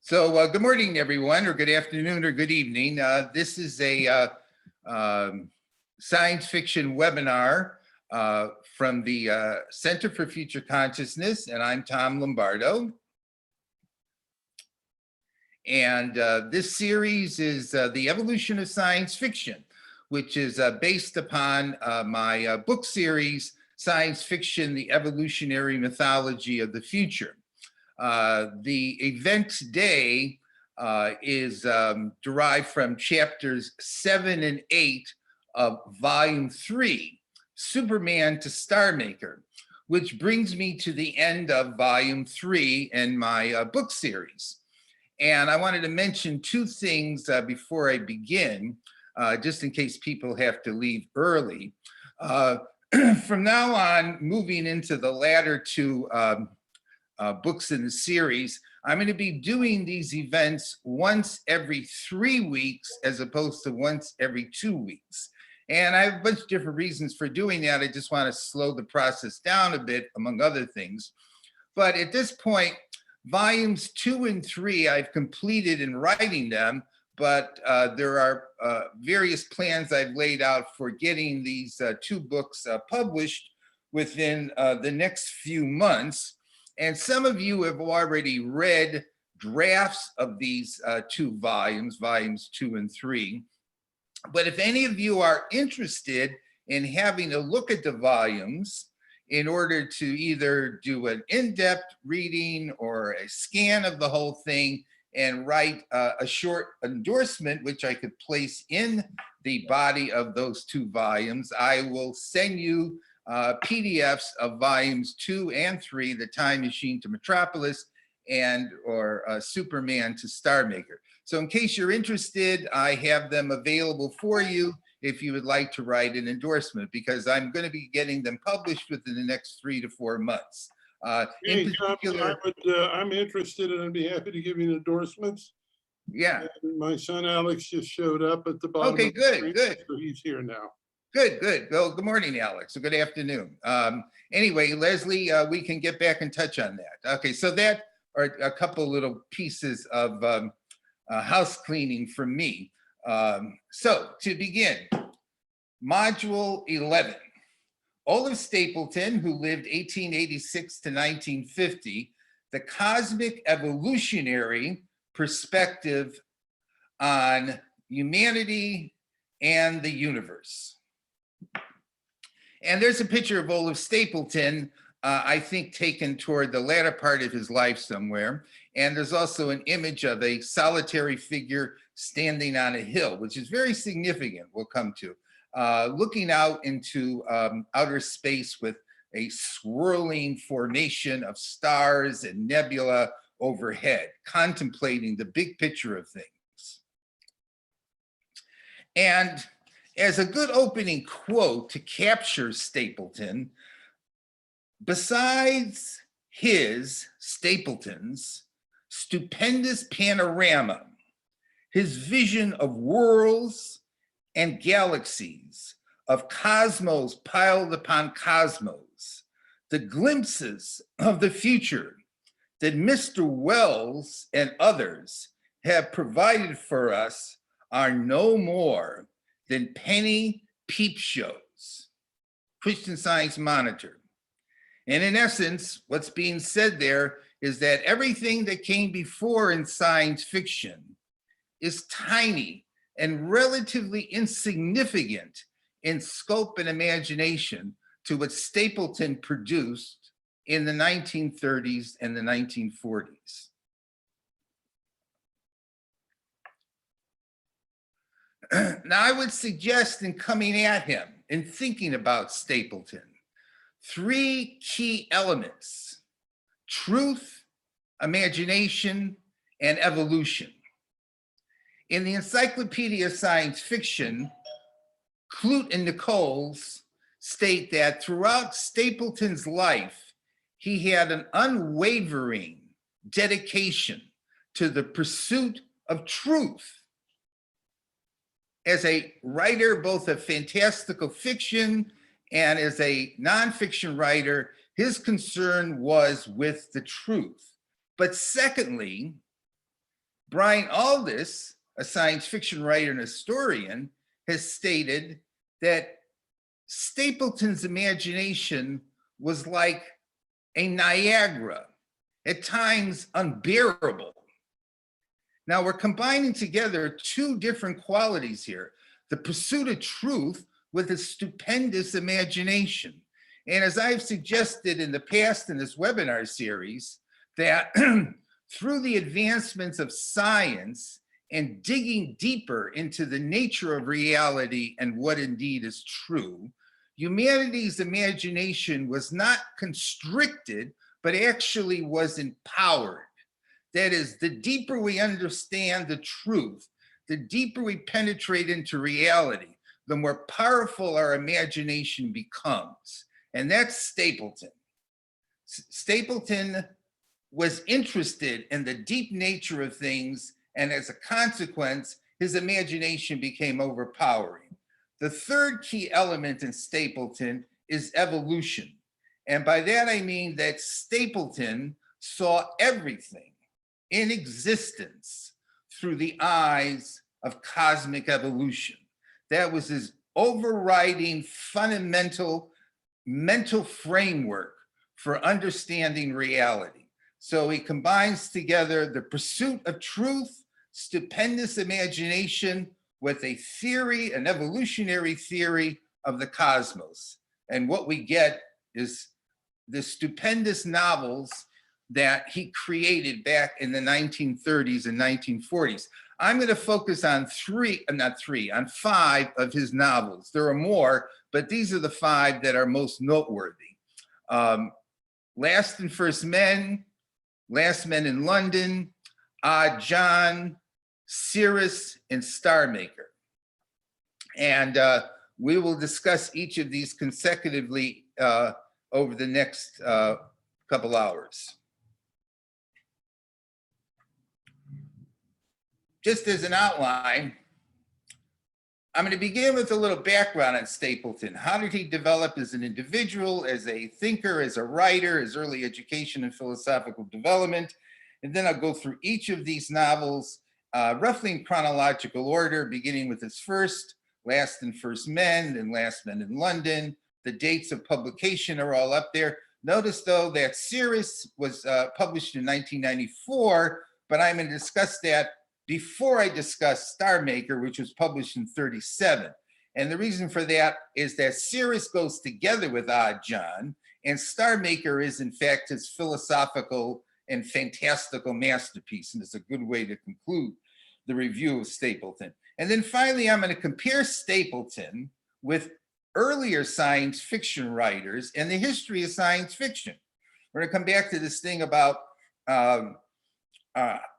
Good morning, everyone, or good afternoon, or good evening. This is a science fiction webinar from the Center for Future Consciousness, and I'm Tom Lombardo. And this series is The Evolution of Science Fiction, which is based upon my book series, Science Fiction, The Evolutionary Mythology of the Future. The event today is derived from chapters 7 and 8 of volume 3, Superman to Star Maker, which brings me to the end of volume 3 in my book series. And I wanted to mention two things before I begin, just in case people have to leave early. From now on, moving into the latter two books in the series, I'm going to be doing these events once every 3 weeks as opposed to once every 2 weeks. And I have a bunch of different reasons for doing that. I just want to slow the process down a bit, among other things. But at this point, volumes 2 and 3, I've completed in writing them, but there are various plans I've laid out for getting these two books published within the next few months. And some of you have already read drafts of these two volumes, volumes 2 and 3. But if any of you are interested in having a look at the volumes in order to either do an in-depth reading or a scan of the whole thing and write a short endorsement, which I could place in the body of those two volumes, I will send you PDFs of volumes 2 and 3, The Time Machine to Metropolis and or Superman to Star Maker. So in case you're interested, I have them available for you if you would like to write an endorsement, because I'm going to be getting them published within the next 3 to 4 months. In particular, I'm interested and I'd be happy to give you endorsements. Yeah. And my son Alex just showed up at the bottom. Okay, good. So he's here now. Good. Well, good morning, Alex. Good afternoon. Anyway, Leslie, we can get back in touch on that. Okay, so that are a couple little pieces of house cleaning from me. So to begin, Module 11. Olaf Stapledon, who lived 1886 to 1950, the cosmic evolutionary perspective on humanity and the universe. And there's a picture of Olaf Stapledon, I think taken toward the latter part of his life somewhere. And there's also an image of a solitary figure standing on a hill, which is very significant, we'll come to, looking out into outer space with a swirling formation of stars and nebula overhead, contemplating the big picture of things. And as a good opening quote to capture Stapleton, besides his, Stapleton's, stupendous panorama, his vision of worlds and galaxies, of cosmos piled upon cosmos, the glimpses of the future that Mr. Wells and others have provided for us are no more than penny peep shows. Christian Science Monitor. And in essence, what's being said there is that everything that came before in science fiction is tiny and relatively insignificant in scope and imagination to what Stapleton produced in the 1930s and the 1940s. Now, I would suggest in coming at him, in thinking about Stapleton, 3 key elements: truth, imagination, and evolution. In the Encyclopedia of Science Fiction, Clute and Nichols state that throughout Stapleton's life, he had an unwavering dedication to the pursuit of truth. As a writer, both of fantastical fiction and as a nonfiction writer, his concern was with the truth. But secondly, Brian Aldiss, a science fiction writer and historian, has stated that Stapleton's imagination was like a Niagara, at times unbearable. Now we're combining together two different qualities here, the pursuit of truth with a stupendous imagination. And as I've suggested in the past in this webinar series, that through the advancements of science and digging deeper into the nature of reality and what indeed is true, humanity's imagination was not constricted, but actually was empowered. That is, the deeper we understand the truth, the deeper we penetrate into reality, the more powerful our imagination becomes. And that's Stapleton. Stapleton was interested in the deep nature of things, and as a consequence, his imagination became overpowering. The third key element in Stapleton is evolution. And by that I mean that Stapleton saw everything in existence through the eyes of cosmic evolution. That was his overriding fundamental mental framework for understanding reality. So he combines together the pursuit of truth, stupendous imagination, with a theory, an evolutionary theory of the cosmos. And what we get is the stupendous novels that he created back in the 1930s and 1940s. I'm going to focus on on 5 of his novels. There are more, but these are the 5 that are most noteworthy. Last and First Men, Last Men in London, John, Cirrus, and Star Maker. And we will discuss each of these consecutively over the next couple hours. Just as an outline, I'm going to begin with a little background on Stapleton. How did he develop as an individual, as a thinker, as a writer, his early education and philosophical development? And then I'll go through each of these novels roughly in chronological order, beginning with his first, Last and First Men, and Last Men in London. The dates of publication are all up there. Notice, though, that Sirius was published in 1994, but I'm going to discuss that before I discuss Star Maker, which was published in 37. And the reason for that is that Cirrus goes together with John, and Star Maker is, in fact, his philosophical and fantastical masterpiece, and it's a good way to conclude the review of Stapleton. And then finally, I'm going to compare Stapleton with earlier science fiction writers and the history of science fiction. We're going to come back to this thing about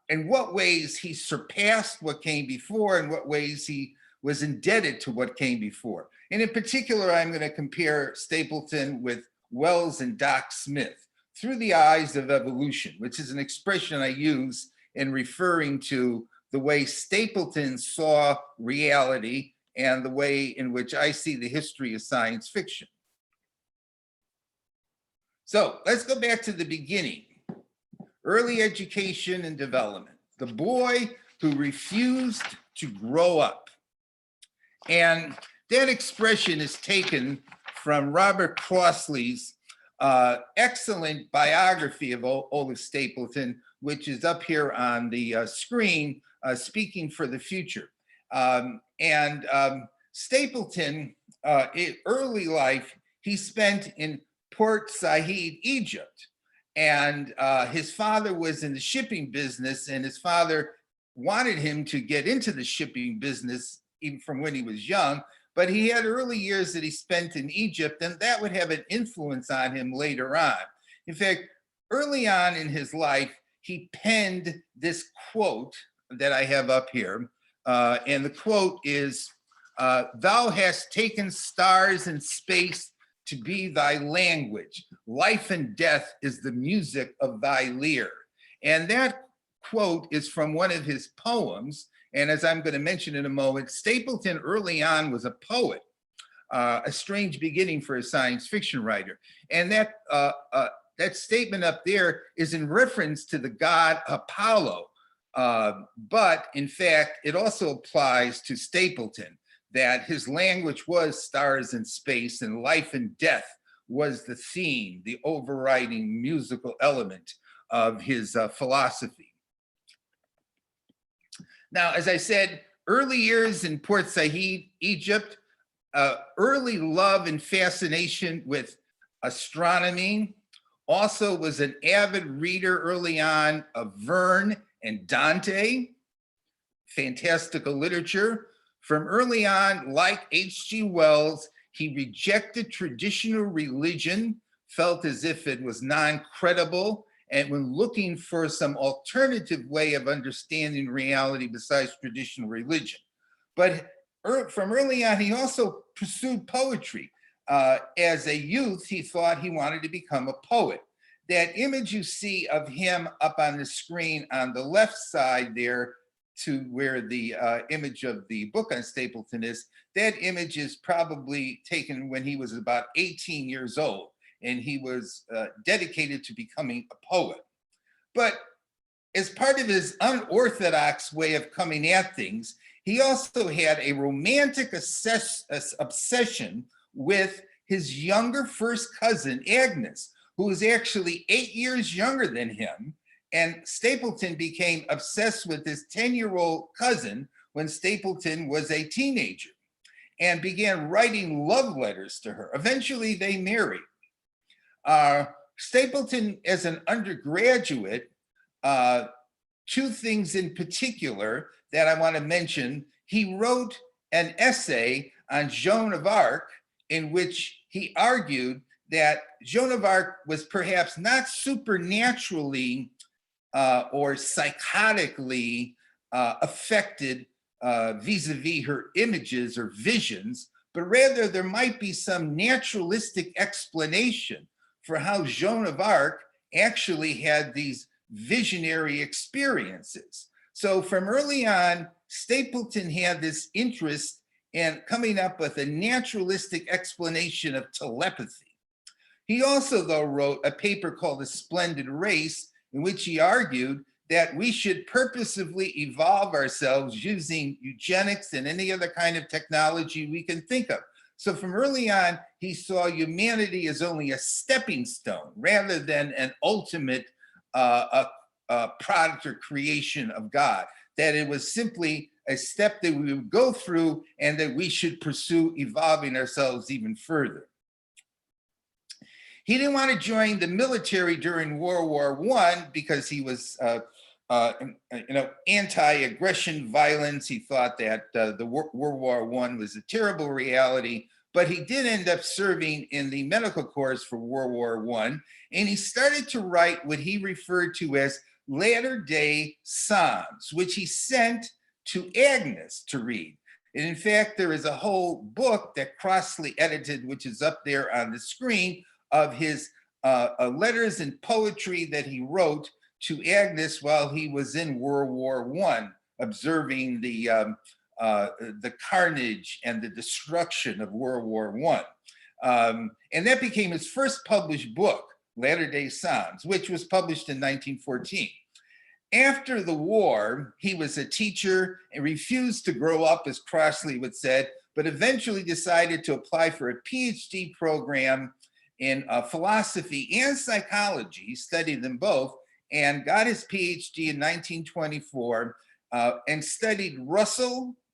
in what ways he surpassed what came before, and what ways he was indebted to what came before. And in particular, I'm going to compare Stapleton with Wells and Doc Smith through the eyes of evolution, which is an expression I use in referring to the way Stapleton saw reality and the way in which I see the history of science fiction. So let's go back to the beginning. Early education and development, the boy who refused to grow up. And that expression is taken from Robert Crossley's excellent biography of Olaf Stapledon, which is up here on the screen, Speaking for the Future. Stapleton, in early life, he spent in Port Said, Egypt. And his father was in the shipping business, and his father wanted him to get into the shipping business even from when he was young. But he had early years that he spent in Egypt, and that would have an influence on him later on. In fact, early on in his life, he penned this quote that I have up here. And the quote is, "Thou hast taken stars and space to be thy language. Life and death is the music of thy lyre." And that quote is from one of his poems. And as I'm going to mention in a moment, Stapleton early on was a poet, a strange beginning for a science fiction writer. And that statement up there is in reference to the god Apollo, But in fact, it also applies to Stapleton, that his language was stars and space, and life and death was the theme, the overriding musical element of his philosophy. Now, as I said, early years in Port Said, Egypt, early love and fascination with astronomy, also was an avid reader early on of Verne and Dante, fantastical literature. From early on, like H.G. Wells, he rejected traditional religion, felt as if it was non-credible, and when looking for some alternative way of understanding reality besides traditional religion. But from early on, he also pursued poetry. As a youth, he thought he wanted to become a poet. That image you see of him up on the screen on the left side there, to where the image of the book on Stapleton is, that image is probably taken when he was about 18 years old, and he was dedicated to becoming a poet. But as part of his unorthodox way of coming at things, he also had a romantic obsession with his younger first cousin, Agnes, who was actually 8 years younger than him. And Stapleton became obsessed with his 10-year-old cousin when Stapleton was a teenager and began writing love letters to her. Eventually, they married. Stapleton, as an undergraduate, two things in particular that I want to mention. He wrote an essay on Joan of Arc in which he argued that Joan of Arc was perhaps not supernaturally or psychotically affected vis-a-vis her images or visions, but rather there might be some naturalistic explanation for how Joan of Arc actually had these visionary experiences. So from early on, Stapleton had this interest in coming up with a naturalistic explanation of telepathy. He also, though, wrote a paper called The Splendid Race, in which he argued that we should purposefully evolve ourselves using eugenics and any other kind of technology we can think of. So from early on, he saw humanity as only a stepping stone rather than an ultimate product or creation of God, that it was simply a step that we would go through and that we should pursue evolving ourselves even further. He didn't want to join the military during World War I because he was anti-aggression violence. He thought that the World War I was a terrible reality, but he did end up serving in the medical corps for World War I, and he started to write what he referred to as latter-day Psalms, which he sent to Agnes to read. And in fact, there is a whole book that Crossley edited, which is up there on the screen, of his letters and poetry that he wrote to Agnes while he was in World War I, observing the carnage and the destruction of World War I. And that became his first published book, Latter-day Psalms, which was published in 1914. After the war, he was a teacher and refused to grow up, as Crossley would say, but eventually decided to apply for a PhD program in philosophy and psychology. He studied them both and got his PhD in 1924 and studied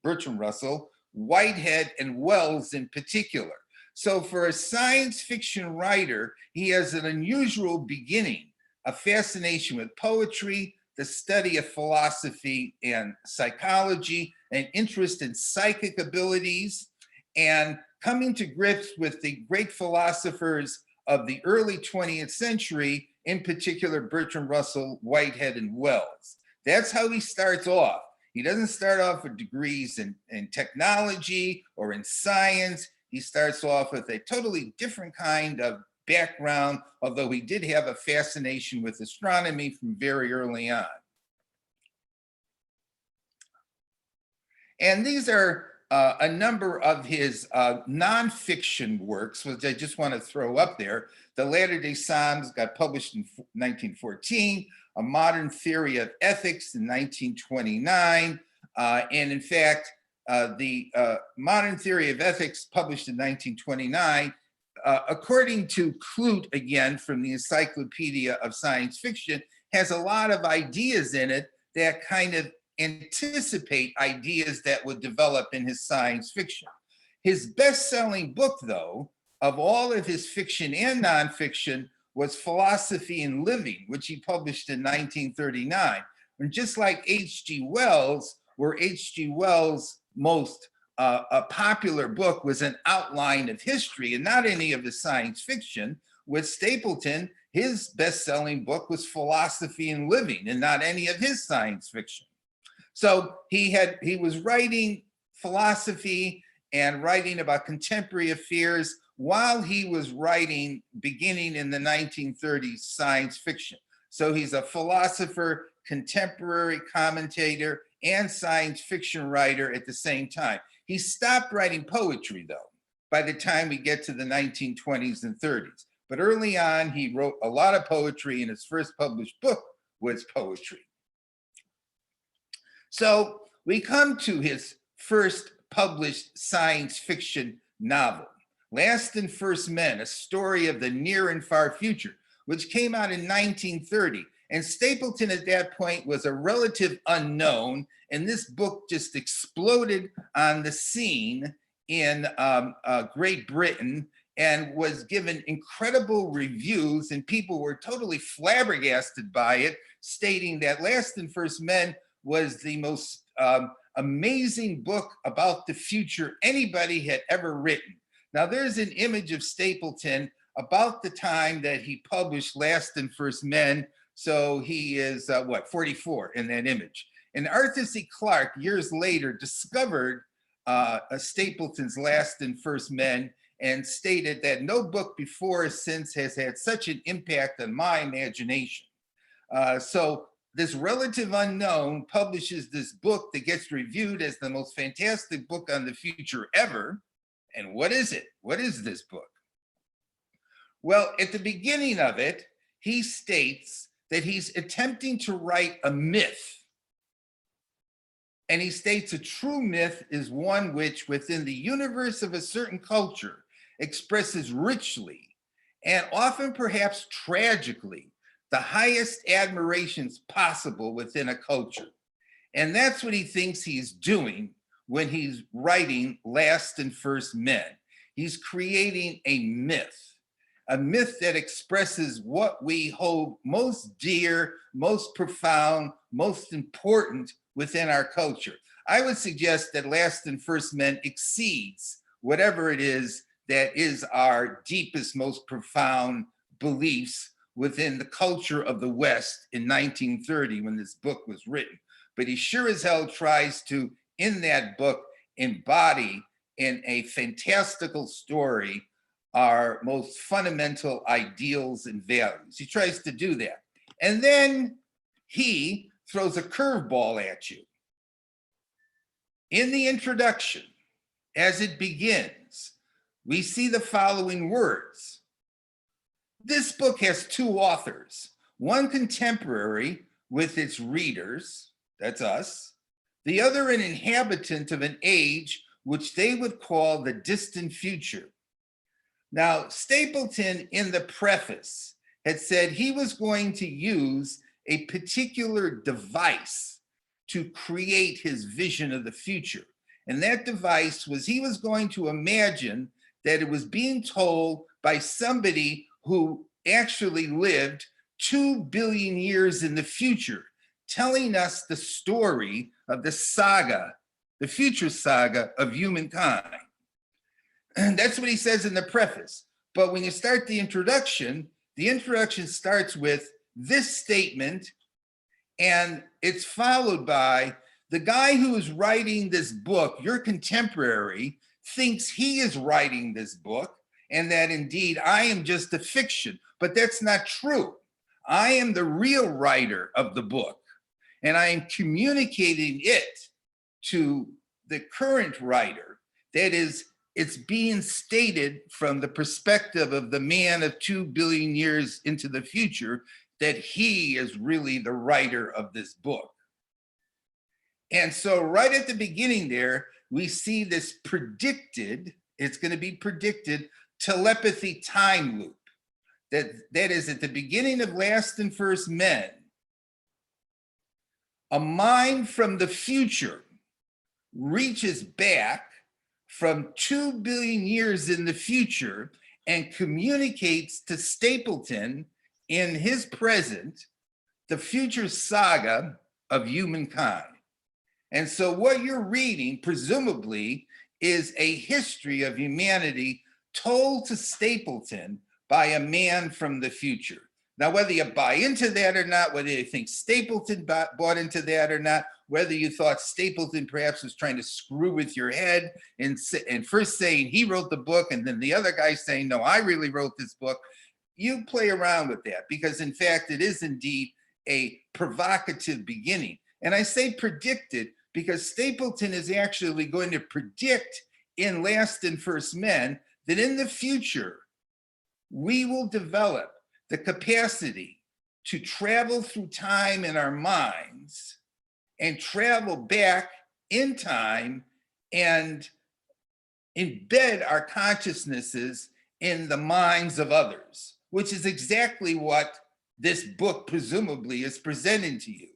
Bertrand Russell, Whitehead, and Wells in particular. So for a science fiction writer, he has an unusual beginning, a fascination with poetry, the study of philosophy and psychology, an interest in psychic abilities, and coming to grips with the great philosophers of the early 20th century, in particular Bertrand Russell, Whitehead, and Wells. That's how he starts off. He doesn't start off with degrees in technology or in science. He starts off with a totally different kind of background, although he did have a fascination with astronomy from very early on. And these are a number of his nonfiction works, which I just want to throw up there. The Latter-day Psalms got published in 1914. A Modern Theory of Ethics in 1929. And in fact, the Modern Theory of Ethics, published in 1929, according to Clute, again, from the Encyclopedia of Science Fiction, has a lot of ideas in it that kind of anticipate ideas that would develop in his science fiction. His best-selling book, though, of all of his fiction and nonfiction, was Philosophy and Living, which he published in 1939. And just like H.G. Wells, where H.G. Wells' most popular book was an outline of history and not any of his science fiction, with Stapleton, his best-selling book was Philosophy and Living and not any of his science fiction. So he was writing philosophy and writing about contemporary affairs while he was writing, beginning in the 1930s, science fiction. So he's a philosopher, contemporary commentator, and science fiction writer at the same time. He stopped writing poetry, though, by the time we get to the 1920s and 30s. But early on, he wrote a lot of poetry, and his first published book was poetry. So we come to his first published science fiction novel, Last and First Men, a story of the near and far future, which came out in 1930. And Stapleton at that point was a relative unknown, and this book just exploded on the scene in Great Britain and was given incredible reviews, and people were totally flabbergasted by it, stating that Last and First Men was the most amazing book about the future anybody had ever written. Now, there's an image of Stapleton about the time that he published Last and First Men. So he is, 44 in that image. And Arthur C. Clarke, years later, discovered Stapleton's Last and First Men and stated that no book before or since has had such an impact on my imagination. So this relative unknown publishes this book that gets reviewed as the most fantastic book on the future ever. And what is it? What is this book? Well, at the beginning of it, he states that he's attempting to write a myth. And he states a true myth is one which, within the universe of a certain culture, expresses richly and often perhaps tragically the highest admirations possible within a culture. And that's what he thinks he's doing when he's writing Last and First Men. He's creating a myth that expresses what we hold most dear, most profound, most important within our culture. I would suggest that Last and First Men exceeds whatever it is that is our deepest, most profound beliefs within the culture of the West in 1930 when this book was written. But he sure as hell tries to, in that book, embody in a fantastical story our most fundamental ideals and values. He tries to do that. And then he throws a curveball at you. In the introduction, as it begins, we see the following words. This book has two authors, one contemporary with its readers, that's us, the other an inhabitant of an age which they would call the distant future. Now, Stapleton in the preface had said he was going to use a particular device to create his vision of the future. And that device was he was going to imagine that it was being told by somebody who actually lived 2 billion years in the future, telling us the story of the saga, the future saga of humankind. And that's what he says in the preface. But when you start the introduction starts with this statement, and it's followed by the guy who is writing this book, your contemporary, thinks he is writing this book, and that indeed I am just a fiction, but that's not true. I am the real writer of the book, and I am communicating it to the current writer. That is, it's being stated from the perspective of the man of 2 billion years into the future, that he is really the writer of this book. And so right at the beginning there, we see this predicted, it's going to be predicted, telepathy time loop. That is at the beginning of Last and First Men, a mind from the future reaches back from 2 billion years in the future and communicates to Stapleton in his present, the future saga of humankind. And so what you're reading, presumably, is a history of humanity told to Stapleton by a man from the future. Now, whether you buy into that or not, whether you think Stapleton bought into that or not, whether you thought Stapleton perhaps was trying to screw with your head and first saying he wrote the book and then the other guy saying, no, I really wrote this book, you play around with that because, in fact, it is indeed a provocative beginning. And I say predicted because Stapleton is actually going to predict in Last and First Men that in the future, we will develop the capacity to travel through time in our minds and travel back in time and embed our consciousnesses in the minds of others, which is exactly what this book presumably is presenting to you.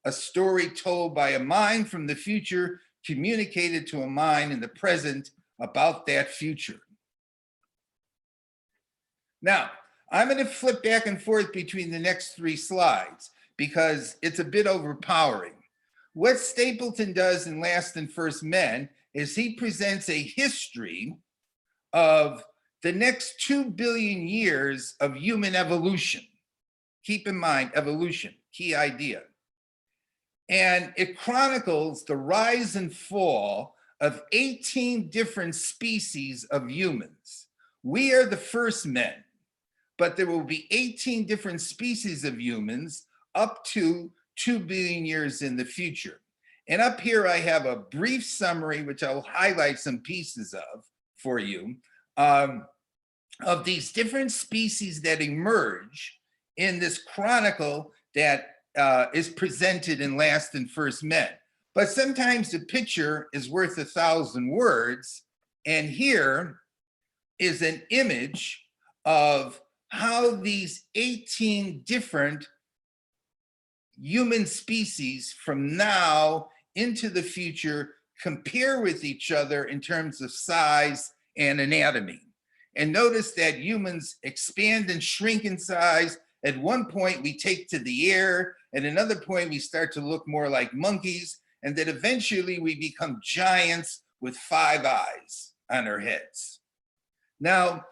A story told by a mind from the future communicated to a mind in the present about that future. Now, I'm going to flip back and forth between the next 3 slides because it's a bit overpowering. What Stapleton does in Last and First Men is he presents a history of the next 2 billion years of human evolution. Keep in mind, evolution, key idea. And it chronicles the rise and fall of 18 different species of humans. We are the first men, but there will be 18 different species of humans up to 2 billion years in the future. And up here, I have a brief summary, which I'll highlight some pieces of for you, of these different species that emerge in this chronicle that is presented in Last and First Men. But sometimes the picture is worth 1,000 words. And here is an image of how these 18 different human species from now into the future compare with each other in terms of size and anatomy. And notice that humans expand and shrink in size. At one point, we take to the air. At another point, we start to look more like monkeys. And that eventually we become giants with 5 eyes on our heads. Now,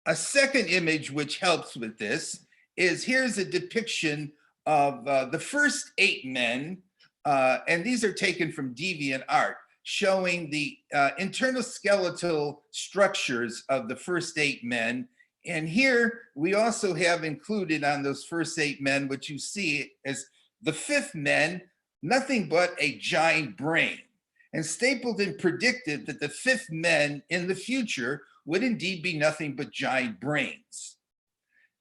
a second image which helps with this is here's a depiction of the first 8 men, and these are taken from DeviantArt, showing the internal skeletal structures of the first 8 men. And here we also have included on those first 8 men, what you see as the 5th man, nothing but a giant brain. And Stapleton predicted that the 5th men in the future would indeed be nothing but giant brains.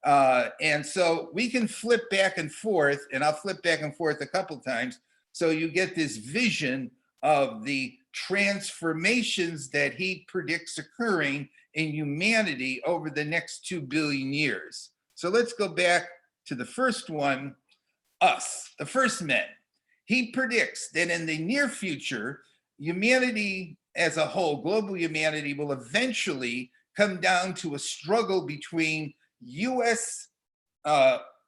And so we can flip back and forth, and I'll flip back and forth a couple times, so you get this vision of the transformations that he predicts occurring in humanity over the next 2 billion years. So let's go back to the first one, us, the first men. He predicts that in the near future, humanity as a whole, global humanity, will eventually come down to a struggle between US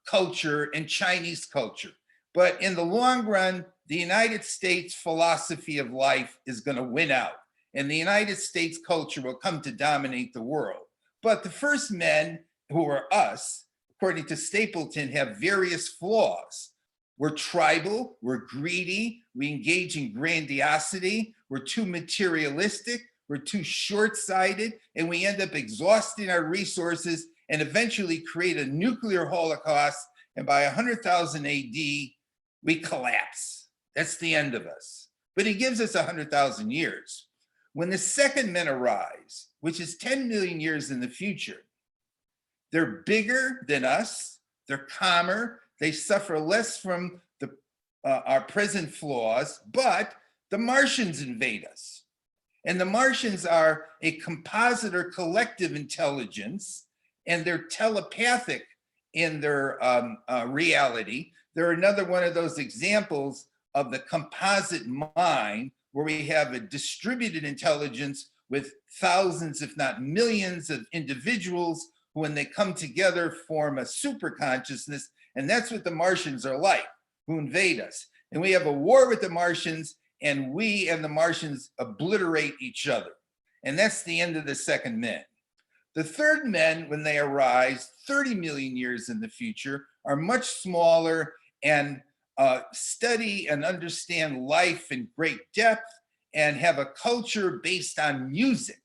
culture and Chinese culture. But in the long run, the United States philosophy of life is going to win out, and the United States culture will come to dominate the world. But the first men, who are us, according to Stapleton, have various flaws. We're tribal, we're greedy, we engage in grandiosity, we're too materialistic, we're too short-sighted, and we end up exhausting our resources and eventually create a nuclear holocaust. And by 100,000 AD, we collapse. That's the end of us. But he gives us 100,000 years. When the second men arise, which is 10 million years in the future, they're bigger than us, they're calmer, they suffer less from our present flaws, but the Martians invade us. And the Martians are a composite or collective intelligence, and they're telepathic in their reality. They're another one of those examples of the composite mind, where we have a distributed intelligence with thousands, if not millions, of individuals who, when they come together, form a super consciousness. And that's what the Martians are like, who invade us. And we have a war with the Martians, and we and the Martians obliterate each other. And that's the end of the second men. The third men, when they arise 30 million years in the future, are much smaller and study and understand life in great depth and have a culture based on music.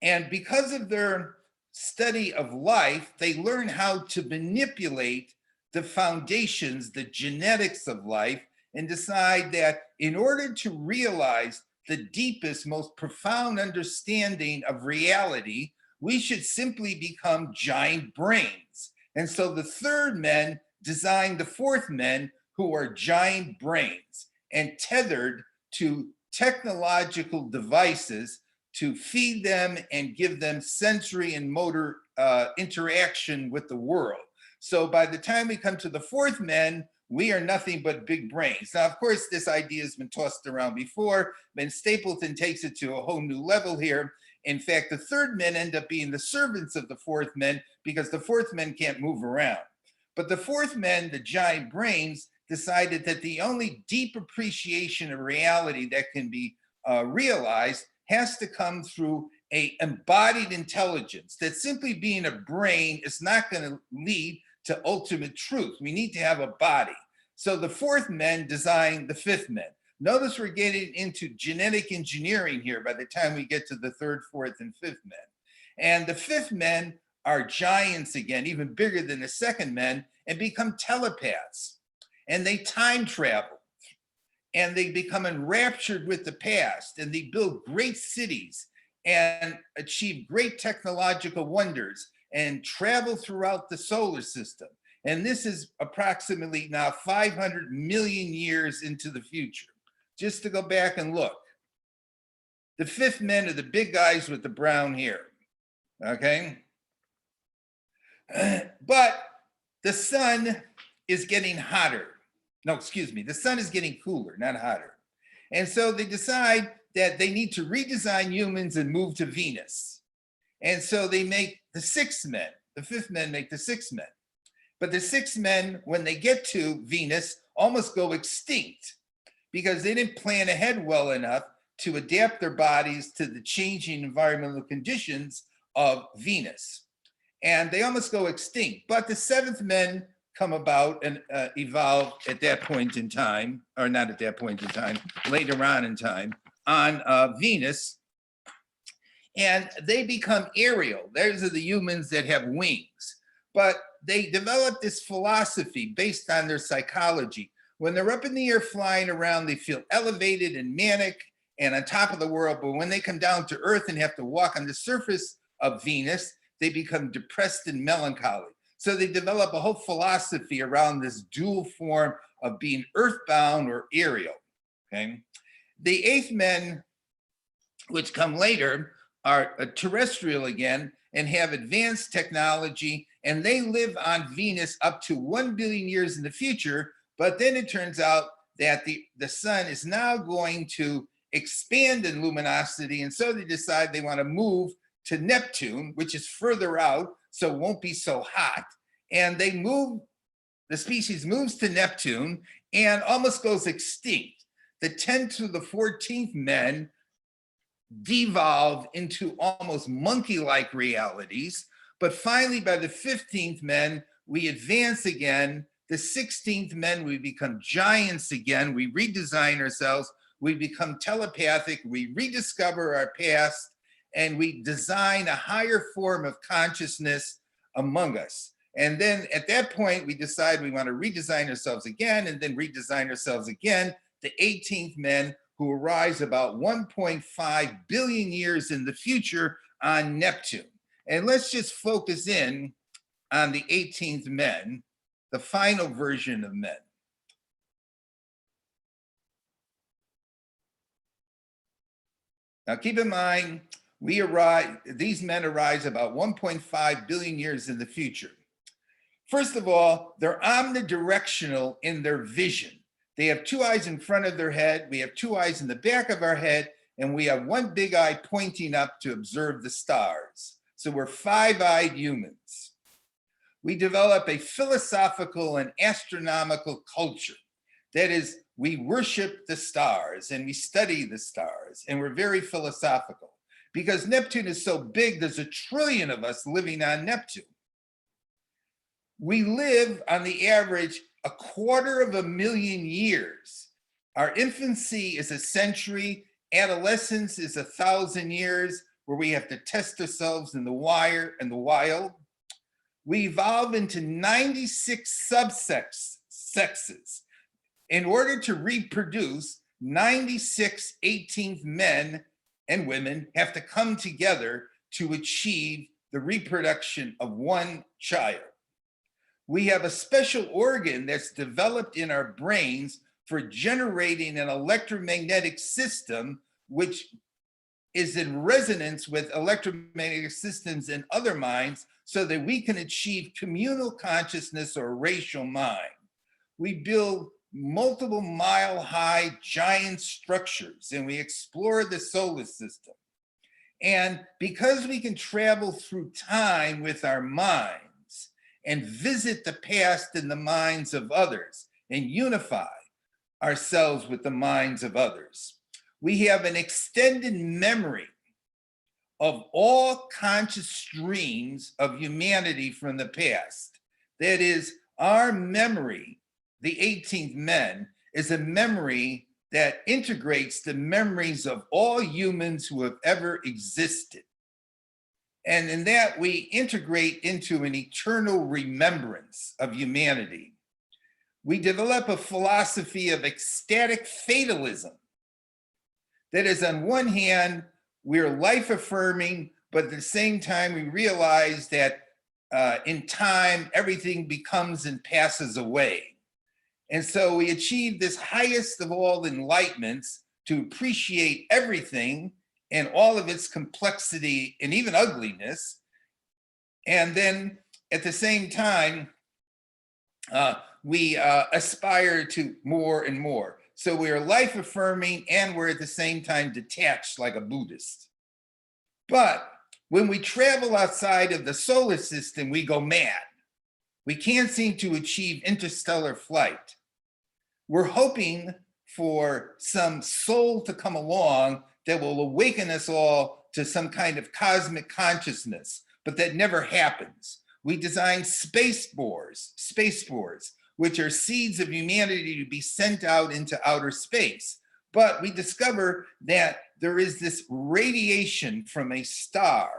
And because of their study of life, they learn how to manipulate the foundations, the genetics of life, and decide that in order to realize the deepest, most profound understanding of reality, we should simply become giant brains. And so the third men designed the fourth men, who are giant brains and tethered to technological devices to feed them and give them sensory and motor interaction with the world. So by the time we come to the fourth men, we are nothing but big brains. Now, of course, this idea has been tossed around before, but Stapleton takes it to a whole new level here. In fact, the third men end up being the servants of the fourth men, because the fourth men can't move around. But the fourth men, the giant brains, decided that the only deep appreciation of reality that can be realized has to come through a embodied intelligence, that simply being a brain is not going to lead to ultimate truth. We need to have a body. So the fourth men designed the fifth men. Notice we're getting into genetic engineering here by the time we get to the third, fourth, and fifth men. And the fifth men are giants again, even bigger than the second men, and become telepaths. And they time travel, and they become enraptured with the past, and they build great cities and achieve great technological wonders and travel throughout the solar system. And this is approximately now 500 million years into the future. Just to go back and look. The fifth men are the big guys with the brown hair, okay? But the sun is getting hotter. No, excuse me, the sun is getting cooler, not hotter. And so they decide that they need to redesign humans and move to Venus. And so they make the sixth men. The fifth men make the sixth men. But the sixth men, when they get to Venus, almost go extinct because they didn't plan ahead well enough to adapt their bodies to the changing environmental conditions of Venus. And they almost go extinct. But the seventh men come about and evolve at that point in time, or not at that point in time, later on in time, on Venus. And they become aerial. Those are the humans that have wings. But they develop this philosophy based on their psychology. When they're up in the air flying around, they feel elevated and manic and on top of the world. But when they come down to Earth and have to walk on the surface of Venus, they become depressed and melancholy. So they develop a whole philosophy around this dual form of being earthbound or aerial, okay? The eighth men, which come later, are terrestrial again and have advanced technology, and they live on Venus up to 1 billion years in the future. But then it turns out that the sun is now going to expand in luminosity, and so they decide they want to move to Neptune, which is further out, so it won't be so hot. And they move, the species moves to Neptune and almost goes extinct. The 10th to the 14th men devolve into almost monkey-like realities. But finally, by the 15th men, we advance again. The 16th men, we become giants again. We redesign ourselves. We become telepathic. We rediscover our past, and we design a higher form of consciousness among us. And then at that point, we decide we want to redesign ourselves again, and then redesign ourselves again. The 18th men, who arise about 1.5 billion years in the future on Neptune. And let's just focus in on the 18th men, the final version of men. Now keep in mind, these men arise about 1.5 billion years in the future. First of all, they're omnidirectional in their vision. They have two eyes in front of their head, we have two eyes in the back of our head, and we have one big eye pointing up to observe the stars. So we're five-eyed humans. We develop a philosophical and astronomical culture. That is, we worship the stars and we study the stars, and we're very philosophical. Because Neptune is so big, there's 1 trillion of us living on Neptune. We live on the average 250,000 years. Our infancy is a century, adolescence is 1,000 years, where we have to test ourselves in the wild. We evolve into 96 sexes. In order to reproduce, 96 18th men and women have to come together to achieve the reproduction of one child. We have a special organ that's developed in our brains for generating an electromagnetic system, which is in resonance with electromagnetic systems in other minds, so that we can achieve communal consciousness or racial mind. We build multiple mile-high giant structures, and we explore the solar system. And because we can travel through time with our minds and visit the past in the minds of others and unify ourselves with the minds of others, we have an extended memory of all conscious streams of humanity from the past. That is, our memory, the 18th men, is a memory that integrates the memories of all humans who have ever existed. And in that, we integrate into an eternal remembrance of humanity. We develop a philosophy of ecstatic fatalism. That is, on one hand, we're life affirming, but at the same time, we realize that in time, everything becomes and passes away. And so we achieve this highest of all enlightenments to appreciate everything and all of its complexity and even ugliness. And then at the same time, we aspire to more and more. So we are life affirming and we're at the same time detached like a Buddhist. But when we travel outside of the solar system, we go mad. We can't seem to achieve interstellar flight. We're hoping for some soul to come along that will awaken us all to some kind of cosmic consciousness, but that never happens. We design spaceboards, which are seeds of humanity to be sent out into outer space. But we discover that there is this radiation from a star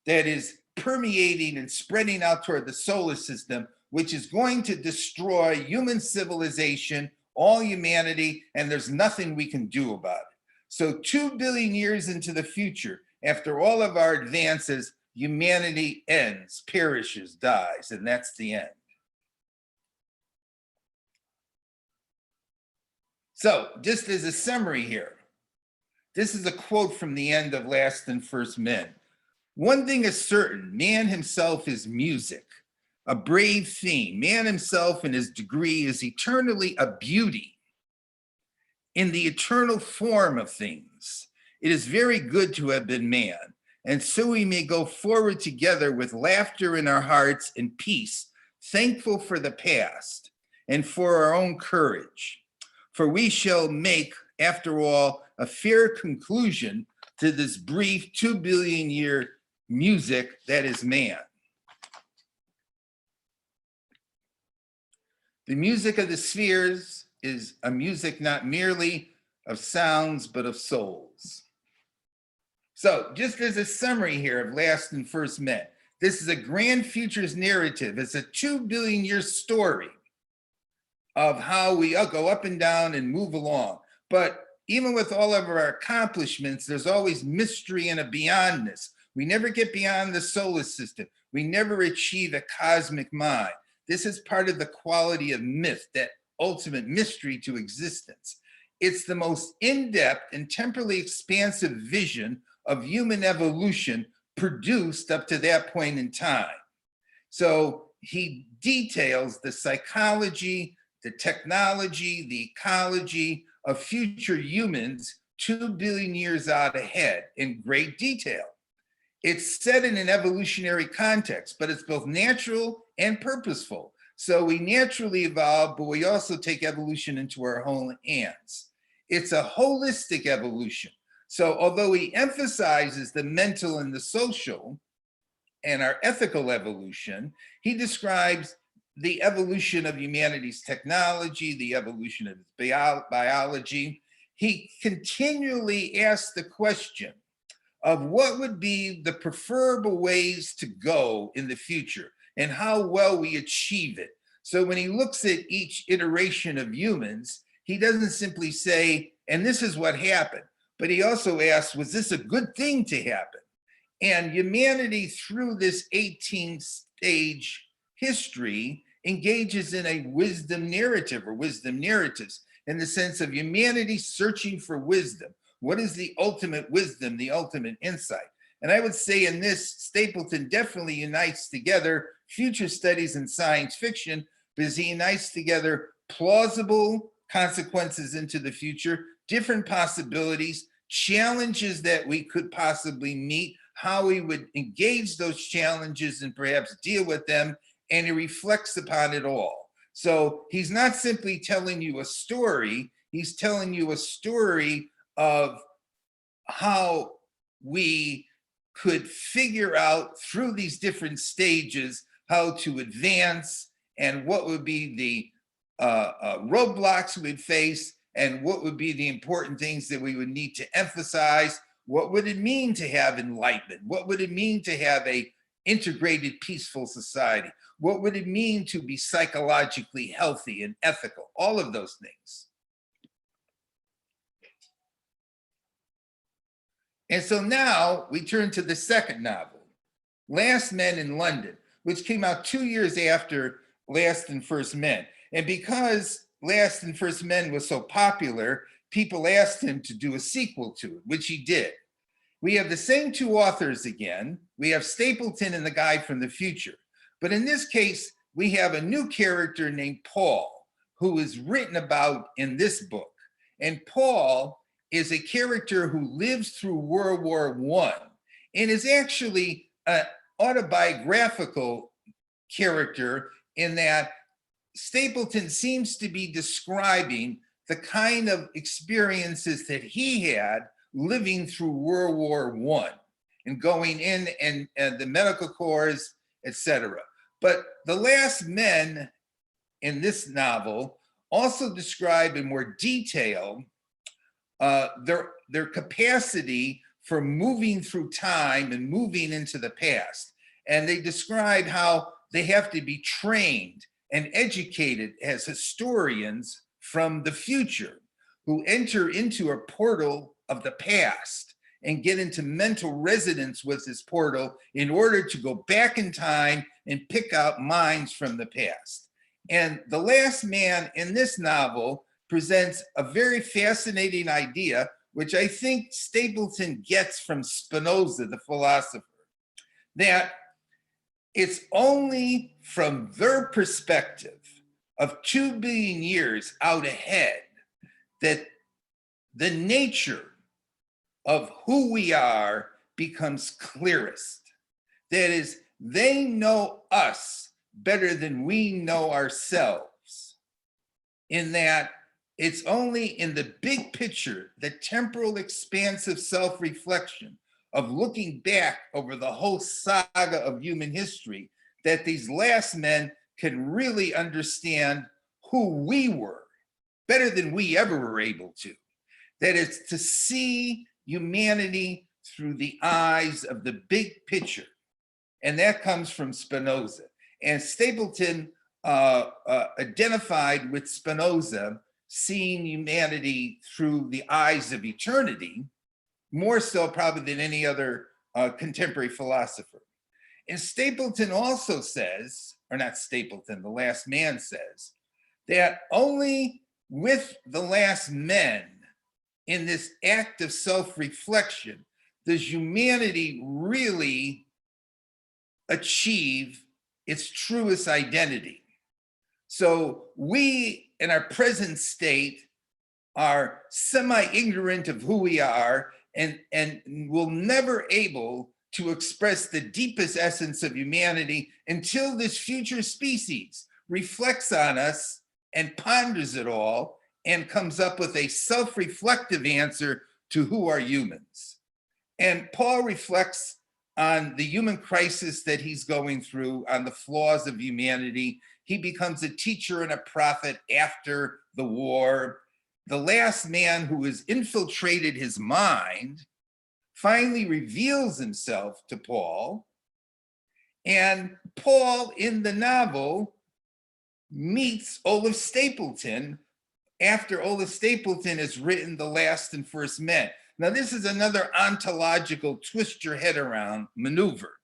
that is permeating and spreading out toward the solar system, which is going to destroy human civilization, all humanity, and there's nothing we can do about it. So 2 billion years into the future, after all of our advances, humanity ends, perishes, dies, and that's the end. So just as a summary here, this is a quote from the end of Last and First Men. One thing is certain, man himself is music, a brave theme. Man himself in his degree is eternally a beauty in the eternal form of things. It is very good to have been man, and so we may go forward together with laughter in our hearts and peace, thankful for the past and for our own courage. For we shall make, after all, a fair conclusion to this brief 2 billion year music that is man. The music of the spheres is a music not merely of sounds, but of souls. So just as a summary here of Last and First Men, this is a grand futures narrative. It's a 2 billion year story of how we go up and down and move along. But even with all of our accomplishments, there's always mystery and a beyondness. We never get beyond the solar system. We never achieve a cosmic mind. This is part of the quality of myth, that ultimate mystery to existence. It's the most in-depth and temporally expansive vision of human evolution produced up to that point in time. So he details the psychology, the technology, the ecology of future humans 2 billion years out ahead in great detail. It's set in an evolutionary context, but it's both natural and purposeful. So we naturally evolve, but we also take evolution into our own hands. It's a holistic evolution. So although he emphasizes the mental and the social and our ethical evolution, he describes the evolution of humanity's technology, the evolution of its biology. He continually asks the question of what would be the preferable ways to go in the future and how well we achieve it. So when he looks at each iteration of humans, he doesn't simply say, and this is what happened, but he also asks, was this a good thing to happen? And humanity, through this 18-stage history, engages in a wisdom narrative or wisdom narratives in the sense of humanity searching for wisdom. What is the ultimate wisdom, the ultimate insight? And I would say in this, Stapleton definitely unites together future studies and science fiction, because he unites together plausible consequences into the future, different possibilities, challenges that we could possibly meet, how we would engage those challenges and perhaps deal with them, and he reflects upon it all. So he's not simply telling you a story, he's telling you a story of how we could figure out through these different stages how to advance and what would be the roadblocks we'd face and what would be the important things that we would need to emphasize. What would it mean to have enlightenment? What would it mean to have a integrated, peaceful society? What would it mean to be psychologically healthy and ethical? All of those things. And so now we turn to the second novel, Last Men in London, which came out 2 years after Last and First Men. And because Last and First Men was so popular, people asked him to do a sequel to it, which he did. We have the same two authors again. We have Stapleton and the guy from the future. But in this case, we have a new character named Paul, who is written about in this book. And Paul is a character who lives through World War I and is actually an autobiographical character in that Stapleton seems to be describing the kind of experiences that he had living through World War I and going in and the medical corps, etc. But the last men in this novel also describe in more detail their capacity for moving through time and moving into the past. And they describe how they have to be trained and educated as historians from the future who enter into a portal of the past and get into mental resonance with this portal in order to go back in time and pick out minds from the past. And the last man in this novel presents a very fascinating idea, which I think Stapleton gets from Spinoza, the philosopher, that it's only from their perspective of 2 billion years out ahead that the nature of who we are becomes clearest. That is, they know us better than we know ourselves, in that it's only in the big picture, the temporal expansive self-reflection of looking back over the whole saga of human history, that these last men can really understand who we were better than we ever were able to. That is to see humanity through the eyes of the big picture. And that comes from Spinoza. And Stapleton identified with Spinoza, seeing humanity through the eyes of eternity, more so probably than any other contemporary philosopher. And Stapleton also says, or not Stapleton, the last man says, that only with the last men in this act of self-reflection does humanity really achieve its truest identity. So we, in our present state, are semi-ignorant of who we are and will never able to express the deepest essence of humanity until this future species reflects on us and ponders it all and comes up with a self-reflective answer to who are humans. And Paul reflects on the human crisis that he's going through, on the flaws of humanity. He becomes a teacher and a prophet after the war. The last man who has infiltrated his mind finally reveals himself to Paul. And Paul, in the novel, meets Olaf Stapledon after Olaf Stapledon has written The Last and First Men. Now, this is another ontological twist your head around maneuver,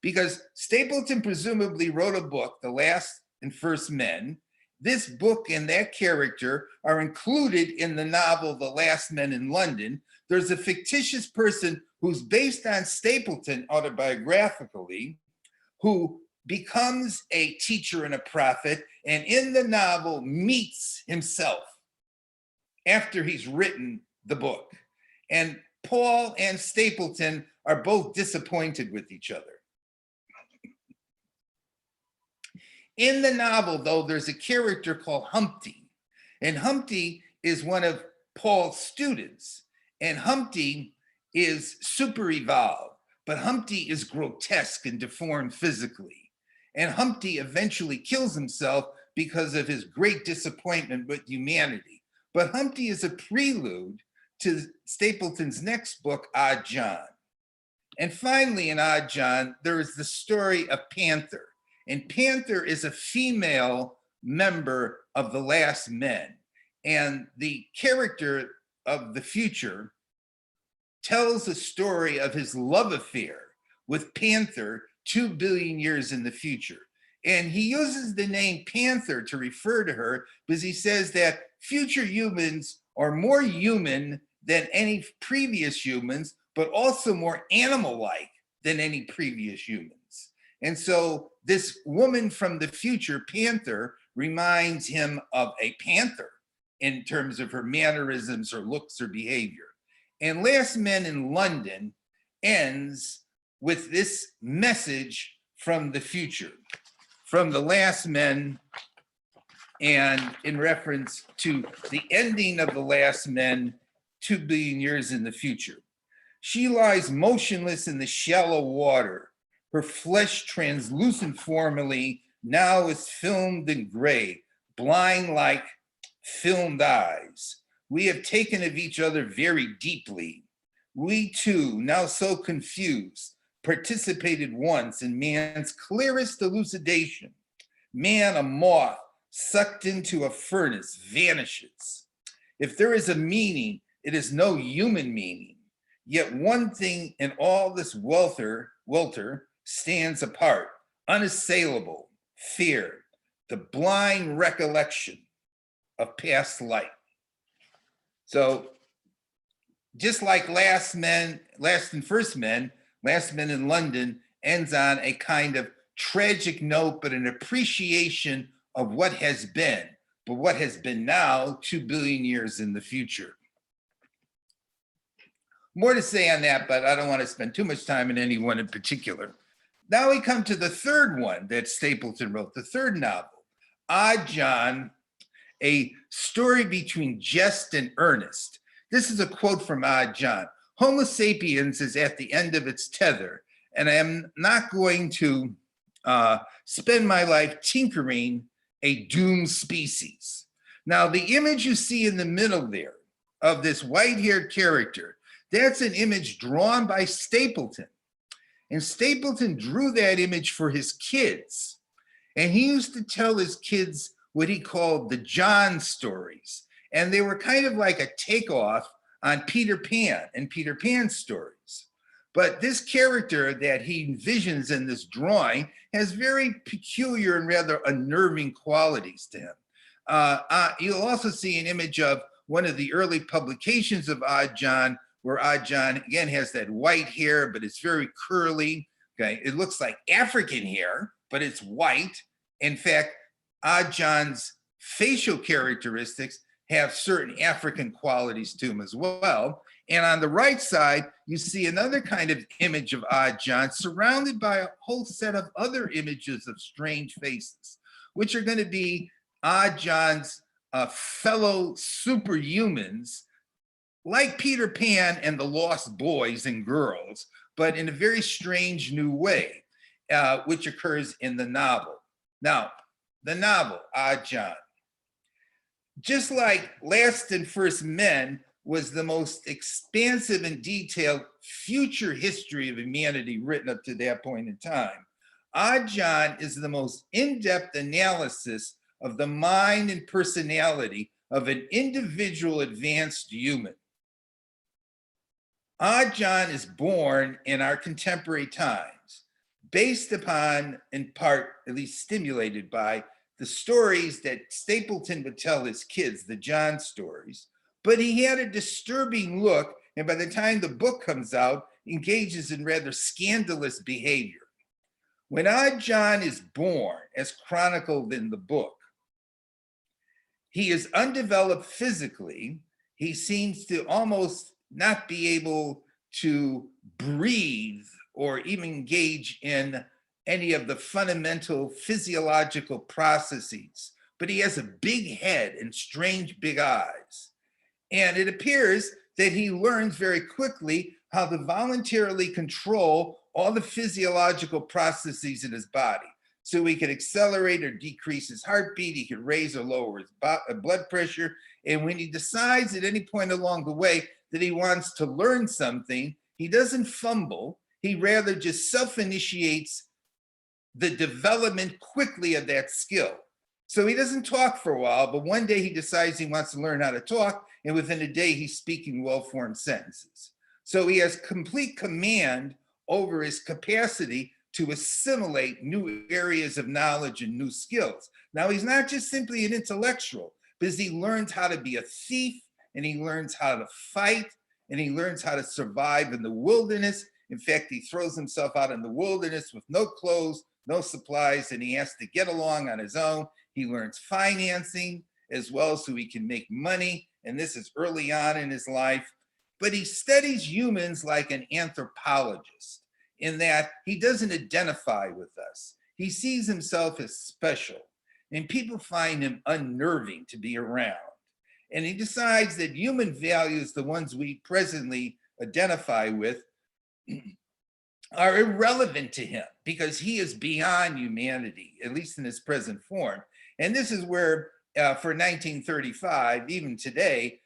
because Stapleton presumably wrote a book, The Last and First Men. This book and that character are included in the novel, The Last Men in London. There's a fictitious person who's based on Stapleton autobiographically, who becomes a teacher and a prophet, and in the novel meets himself after he's written the book. And Paul and Stapleton are both disappointed with each other. In the novel, though, there's a character called Humpty, and Humpty is one of Paul's students, and Humpty is super evolved, but Humpty is grotesque and deformed physically. And Humpty eventually kills himself because of his great disappointment with humanity. But Humpty is a prelude to Stapleton's next book, Odd John. And finally, in Odd John, there is the story of Panther. And Panther is a female member of the Last Men. And the character of the future tells a story of his love affair with Panther 2 billion years in the future. And he uses the name Panther to refer to her because he says that future humans are more human than any previous humans, but also more animal-like than any previous humans. And so this woman from the future, Panther, reminds him of a panther in terms of her mannerisms or looks or behavior. And Last Men in London ends with this message from the future, from the last men, and in reference to the ending of the last men 2 billion years in the future. She lies motionless in the shallow water. Her flesh translucent formerly now is filmed in gray, blind like filmed eyes. We have taken of each other very deeply. We too, now so confused, participated once in man's clearest elucidation. Man, a moth, sucked into a furnace, vanishes. If there is a meaning, it is no human meaning. Yet one thing in all this welter stands apart, unassailable, fear, the blind recollection of past life. So just like Last and First Men, Last Men in London ends on a kind of tragic note, but an appreciation of what has been, but what has been now 2 billion years in the future. More to say on that, but I don't want to spend too much time in any one in particular. Now we come to the third one that Stapleton wrote, the third novel, Odd John, a story between jest and earnest. This is a quote from Odd John. Homo sapiens is at the end of its tether, and I am not going to spend my life tinkering a doomed species. Now, the image you see in the middle there of this white-haired character, that's an image drawn by Stapleton. And Stapleton drew that image for his kids. And he used to tell his kids what he called the John stories. And they were kind of like a takeoff on Peter Pan and Peter Pan stories. But this character that he envisions in this drawing has very peculiar and rather unnerving qualities to him. You'll also see an image of one of the early publications of Odd John, where Odd John, again, has that white hair, but it's very curly. Okay, it looks like African hair, but it's white. In fact, Odd John's facial characteristics have certain African qualities to him as well. And on the right side, you see another kind of image of Odd John surrounded by a whole set of other images of strange faces, which are going to be Odd John's fellow superhumans, like Peter Pan and the Lost Boys and Girls, but in a very strange new way, which occurs in the novel. Now, the novel, Odd John, just like Last and First Men was the most expansive and detailed future history of humanity written up to that point in time, Odd John is the most in-depth analysis of the mind and personality of an individual advanced human. Odd John is born in our contemporary times, based upon, in part, at least stimulated by, the stories that Stapleton would tell his kids, the John stories. But he had a disturbing look, and by the time the book comes out, engages in rather scandalous behavior. When Odd John is born, as chronicled in the book, he is undeveloped physically. He seems to almost not be able to breathe or even engage in any of the fundamental physiological processes, but he has a big head and strange big eyes. And it appears that he learns very quickly how to voluntarily control all the physiological processes in his body. So he can accelerate or decrease his heartbeat, he can raise or lower his blood pressure. And when he decides at any point along the way that he wants to learn something, he doesn't fumble, he rather just self-initiates the development quickly of that skill. So he doesn't talk for a while, but one day he decides he wants to learn how to talk, and within a day he's speaking well-formed sentences. So he has complete command over his capacity to assimilate new areas of knowledge and new skills. Now, he's not just simply an intellectual, because he learns how to be a thief, and he learns how to fight, and he learns how to survive in the wilderness. In fact, he throws himself out in the wilderness with no clothes, no supplies, and he has to get along on his own. He learns financing as well so he can make money, and this is early on in his life. But he studies humans like an anthropologist, in that he doesn't identify with us. He sees himself as special, and people find him unnerving to be around. And he decides that human values, the ones we presently identify with, are irrelevant to him because he is beyond humanity, at least in his present form. And this is where, for 1935, even today,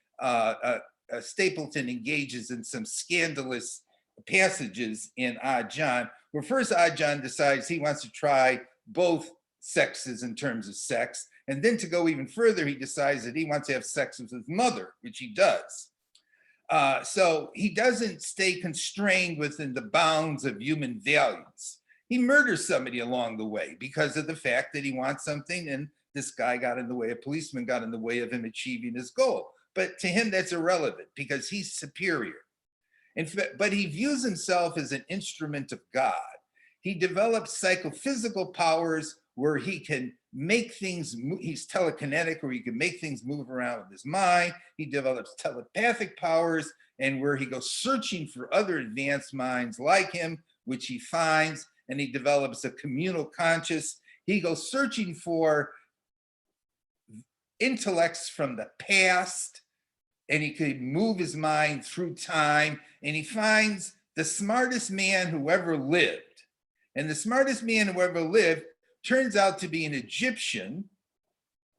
Stapleton engages in some scandalous passages in Odd John, where first Odd John decides he wants to try both sexes in terms of sex. And then to go even further, he decides that he wants to have sex with his mother, which he does. So he doesn't stay constrained within the bounds of human values. He murders somebody along the way because of the fact that he wants something, and this guy got in the way, a policeman got in the way of him achieving his goal. But to him, that's irrelevant because he's superior. But he views himself as an instrument of God. He develops psychophysical powers where he can make things, he's telekinetic, where he can make things move around with his mind. He develops telepathic powers, and where he goes searching for other advanced minds like him, which he finds, and he develops a communal conscious. He goes searching for intellects from the past, and he could move his mind through time, and he finds the smartest man who ever lived. And the smartest man who ever lived turns out to be an Egyptian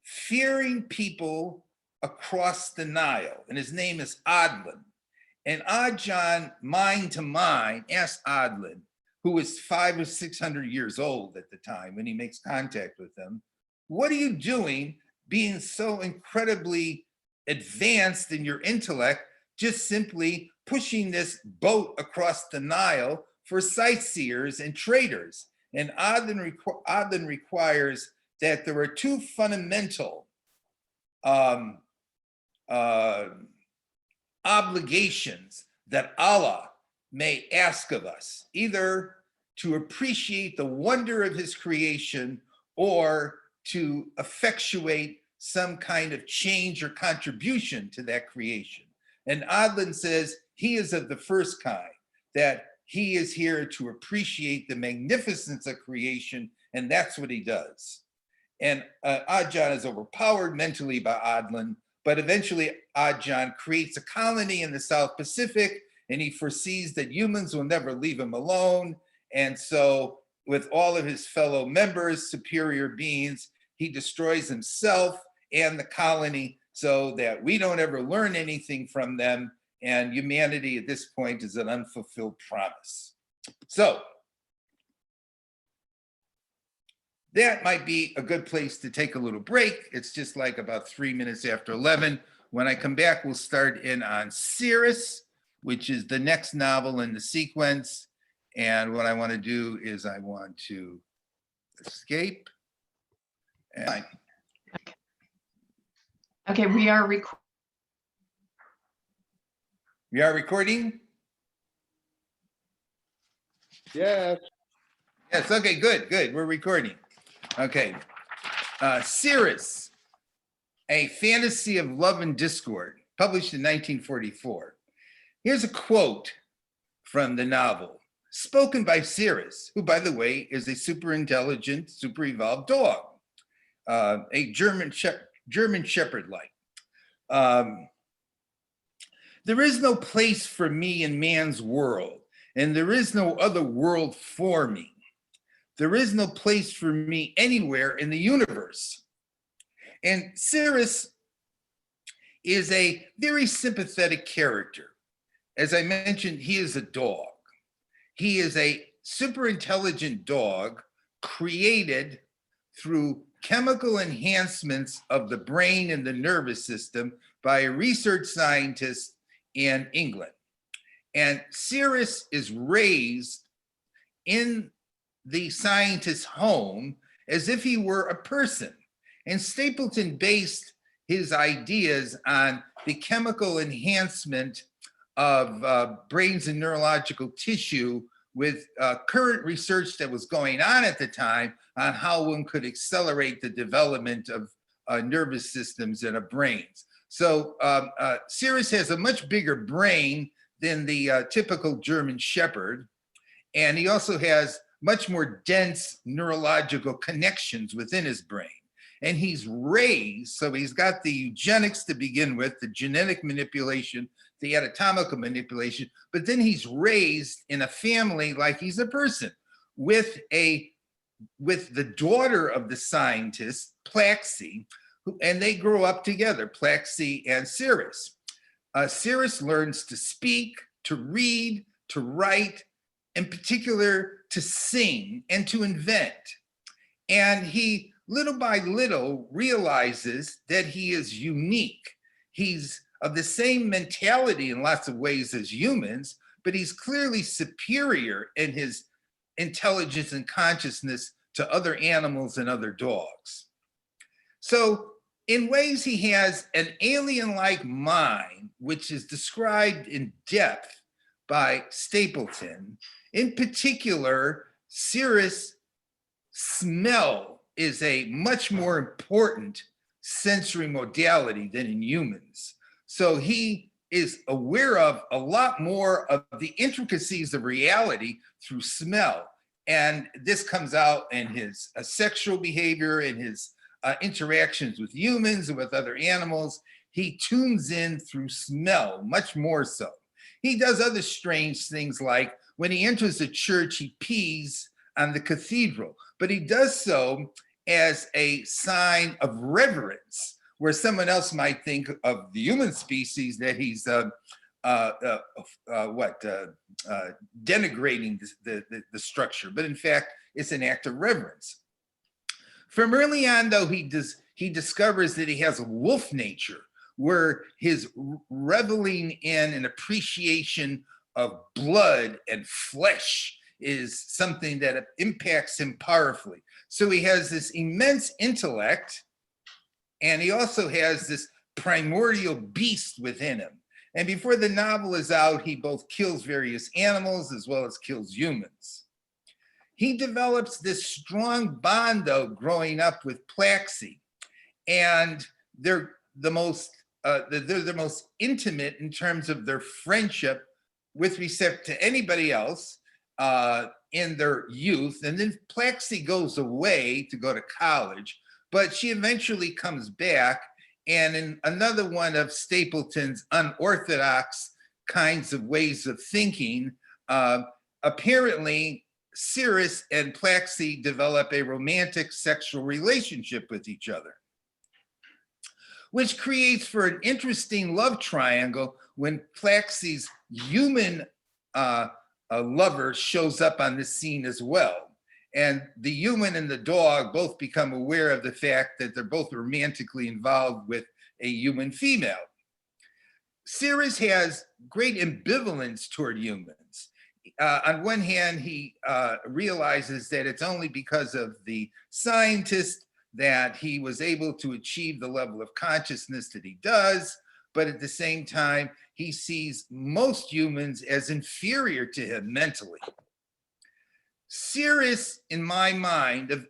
fearing people across the Nile, and his name is Adlin. And Odd John, mind to mind, asks Adlin, who was 500 or 600 years old at the time when he makes contact with him, what are you doing being so incredibly advanced in your intellect just simply pushing this boat across the Nile for sightseers and traders. And Adlan requires that there are two fundamental obligations that Allah may ask of us, either to appreciate the wonder of his creation or to effectuate some kind of change or contribution to that creation. And Adlan says he is of the first kind, that he is here to appreciate the magnificence of creation, and that's what he does. And Adjan is overpowered mentally by Adlan, but eventually Adjan creates a colony in the South Pacific, and he foresees that humans will never leave him alone. And so with all of his fellow members, superior beings, he destroys himself and the colony so that we don't ever learn anything from them. And humanity at this point is an unfulfilled promise. So that might be a good place to take a little break. It's just like about 3 minutes after 11. When I come back, we'll start in on Cirrus, which is the next novel in the sequence. And what I want to do is I want to escape. And Okay, we are recording. we are recording? Yes. Yes, okay, good, good. We're recording. Okay. Cirrus, A Fantasy of Love and Discord, published in 1944. Here's a quote from the novel, spoken by Cirrus, who, by the way, is a super intelligent, super evolved dog, a German Shepherd-like. There is no place for me in man's world, and there is no other world for me. There is no place for me anywhere in the universe. And Cirrus is a very sympathetic character. As I mentioned, he is a dog. He is a super intelligent dog created through chemical enhancements of the brain and the nervous system by a research scientist in England. And Cirrus is raised in the scientist's home as if he were a person. And Stapleton based his ideas on the chemical enhancement of brains and neurological tissue with current research that was going on at the time on how one could accelerate the development of nervous systems and of brains. So Cirrus has a much bigger brain than the typical German Shepherd. And he also has much more dense neurological connections within his brain. And he's raised, so he's got the eugenics to begin with, the genetic manipulation, the anatomical manipulation, but then he's raised in a family like he's a person with the daughter of the scientist, Plaxi, and they grow up together, Plaxi and Cirrus. Cirrus learns to speak, to read, to write, in particular to sing and to invent. And he, little by little, realizes that he is unique. He's of the same mentality in lots of ways as humans, but he's clearly superior in his intelligence and consciousness to other animals and other dogs. So in ways, he has an alien-like mind, which is described in depth by Stapleton. In particular, Cirrus' smell is a much more important sensory modality than in humans. So he is aware of a lot more of the intricacies of reality through smell. And this comes out in his sexual behavior, in his interactions with humans and with other animals. He tunes in through smell, much more so. He does other strange things, like when he enters a church, he pees on the cathedral, but he does so as a sign of reverence, where someone else might think of the human species that he's denigrating the structure, but in fact, it's an act of reverence. From early on, though, he discovers that he has a wolf nature, where his reveling in an appreciation of blood and flesh is something that impacts him powerfully. So he has this immense intellect, and he also has this primordial beast within him. And before the novel is out, he both kills various animals as well as kills humans. He develops this strong bond, though, growing up with Plaxi, and they're the most intimate in terms of their friendship with respect to anybody else in their youth. And then Plaxi goes away to go to college, but she eventually comes back. And in another one of Stapleton's unorthodox kinds of ways of thinking, apparently Cirrus and Plaxi develop a romantic sexual relationship with each other, which creates for an interesting love triangle when Plaxi's human lover shows up on the scene as well. And the human and the dog both become aware of the fact that they're both romantically involved with a human female. Cirrus has great ambivalence toward humans. On one hand, he realizes that it's only because of the scientist that he was able to achieve the level of consciousness that he does, but at the same time, he sees most humans as inferior to him mentally. Cirrus, in my mind,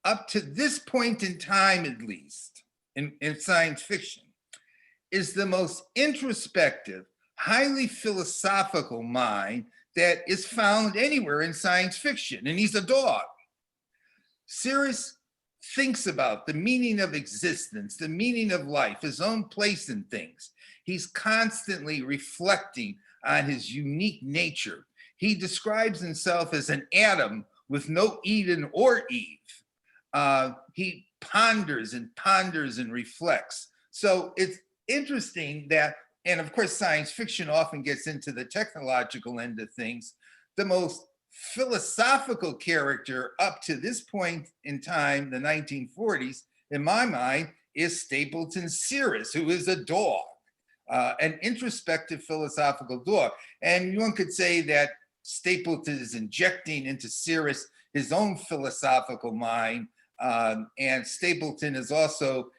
up to this point in time at least, in science fiction, is the most introspective, highly philosophical mind that is found anywhere in science fiction, and he's a dog. Cirrus thinks about the meaning of existence, the meaning of life, his own place in things. He's constantly reflecting on his unique nature. He describes himself as an atom with no Eden or Eve. He ponders and reflects. So it's interesting that, and of course, science fiction often gets into the technological end of things. The most philosophical character up to this point in time, the 1940s, in my mind, is Stapleton's Cirrus, who is a dog, an introspective philosophical dog. And one could say that Stapleton is injecting into Cirrus his own philosophical mind, and Stapleton is also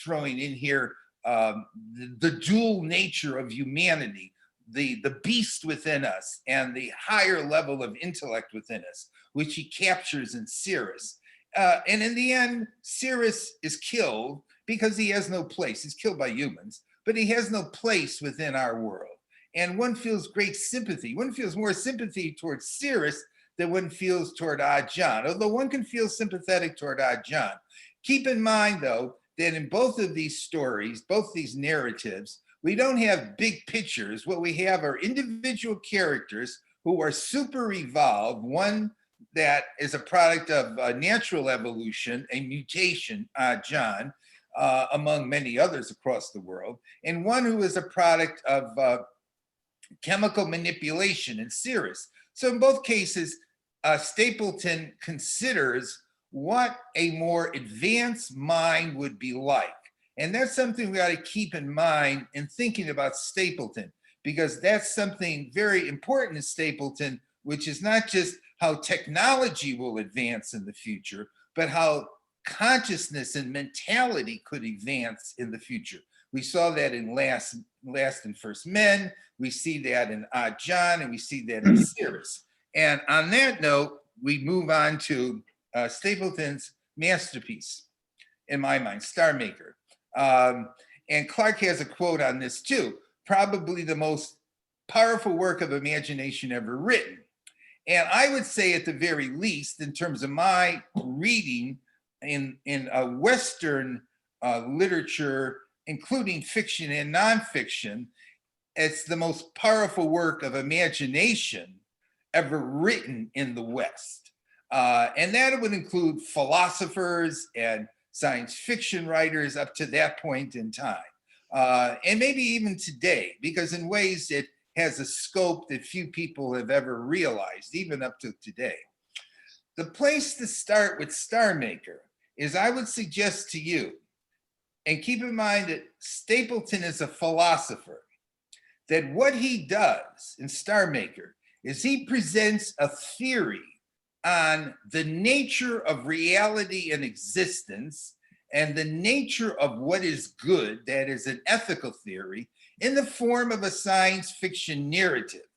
throwing in here the dual nature of humanity, the beast within us and the higher level of intellect within us, which he captures in Cirrus. And in the end, Cirrus is killed because he has no place. He's killed by humans, but he has no place within our world. And one feels great sympathy. One feels more sympathy towards Cirrus than one feels toward John, although one can feel sympathetic toward John. Keep in mind, though, that in both of these stories, both these narratives, we don't have big pictures. What we have are individual characters who are super evolved, one that is a product of natural evolution, a mutation, John, among many others across the world, and one who is a product of chemical manipulation in Cirrus. So in both cases, Stapleton considers what a more advanced mind would be like. And that's something we got to keep in mind in thinking about Stapleton, because that's something very important in Stapleton, which is not just how technology will advance in the future, but how consciousness and mentality could advance in the future. We saw that in Last and First Men, we see that in John, and we see that in Cirrus. And on that note, we move on to Stapleton's masterpiece, in my mind, Star Maker. And Clarke has a quote on this too, probably the most powerful work of imagination ever written. And I would say at the very least, in terms of my reading in Western literature, including fiction and nonfiction, it's the most powerful work of imagination ever written in the West. And that would include philosophers and science fiction writers up to that point in time. And maybe even today, because in ways it has a scope that few people have ever realized, even up to today. The place to start with Star Maker is, I would suggest to you, and keep in mind that Stapleton is a philosopher, that what he does in Star Maker is he presents a theory on the nature of reality and existence and the nature of what is good, that is an ethical theory, in the form of a science fiction narrative.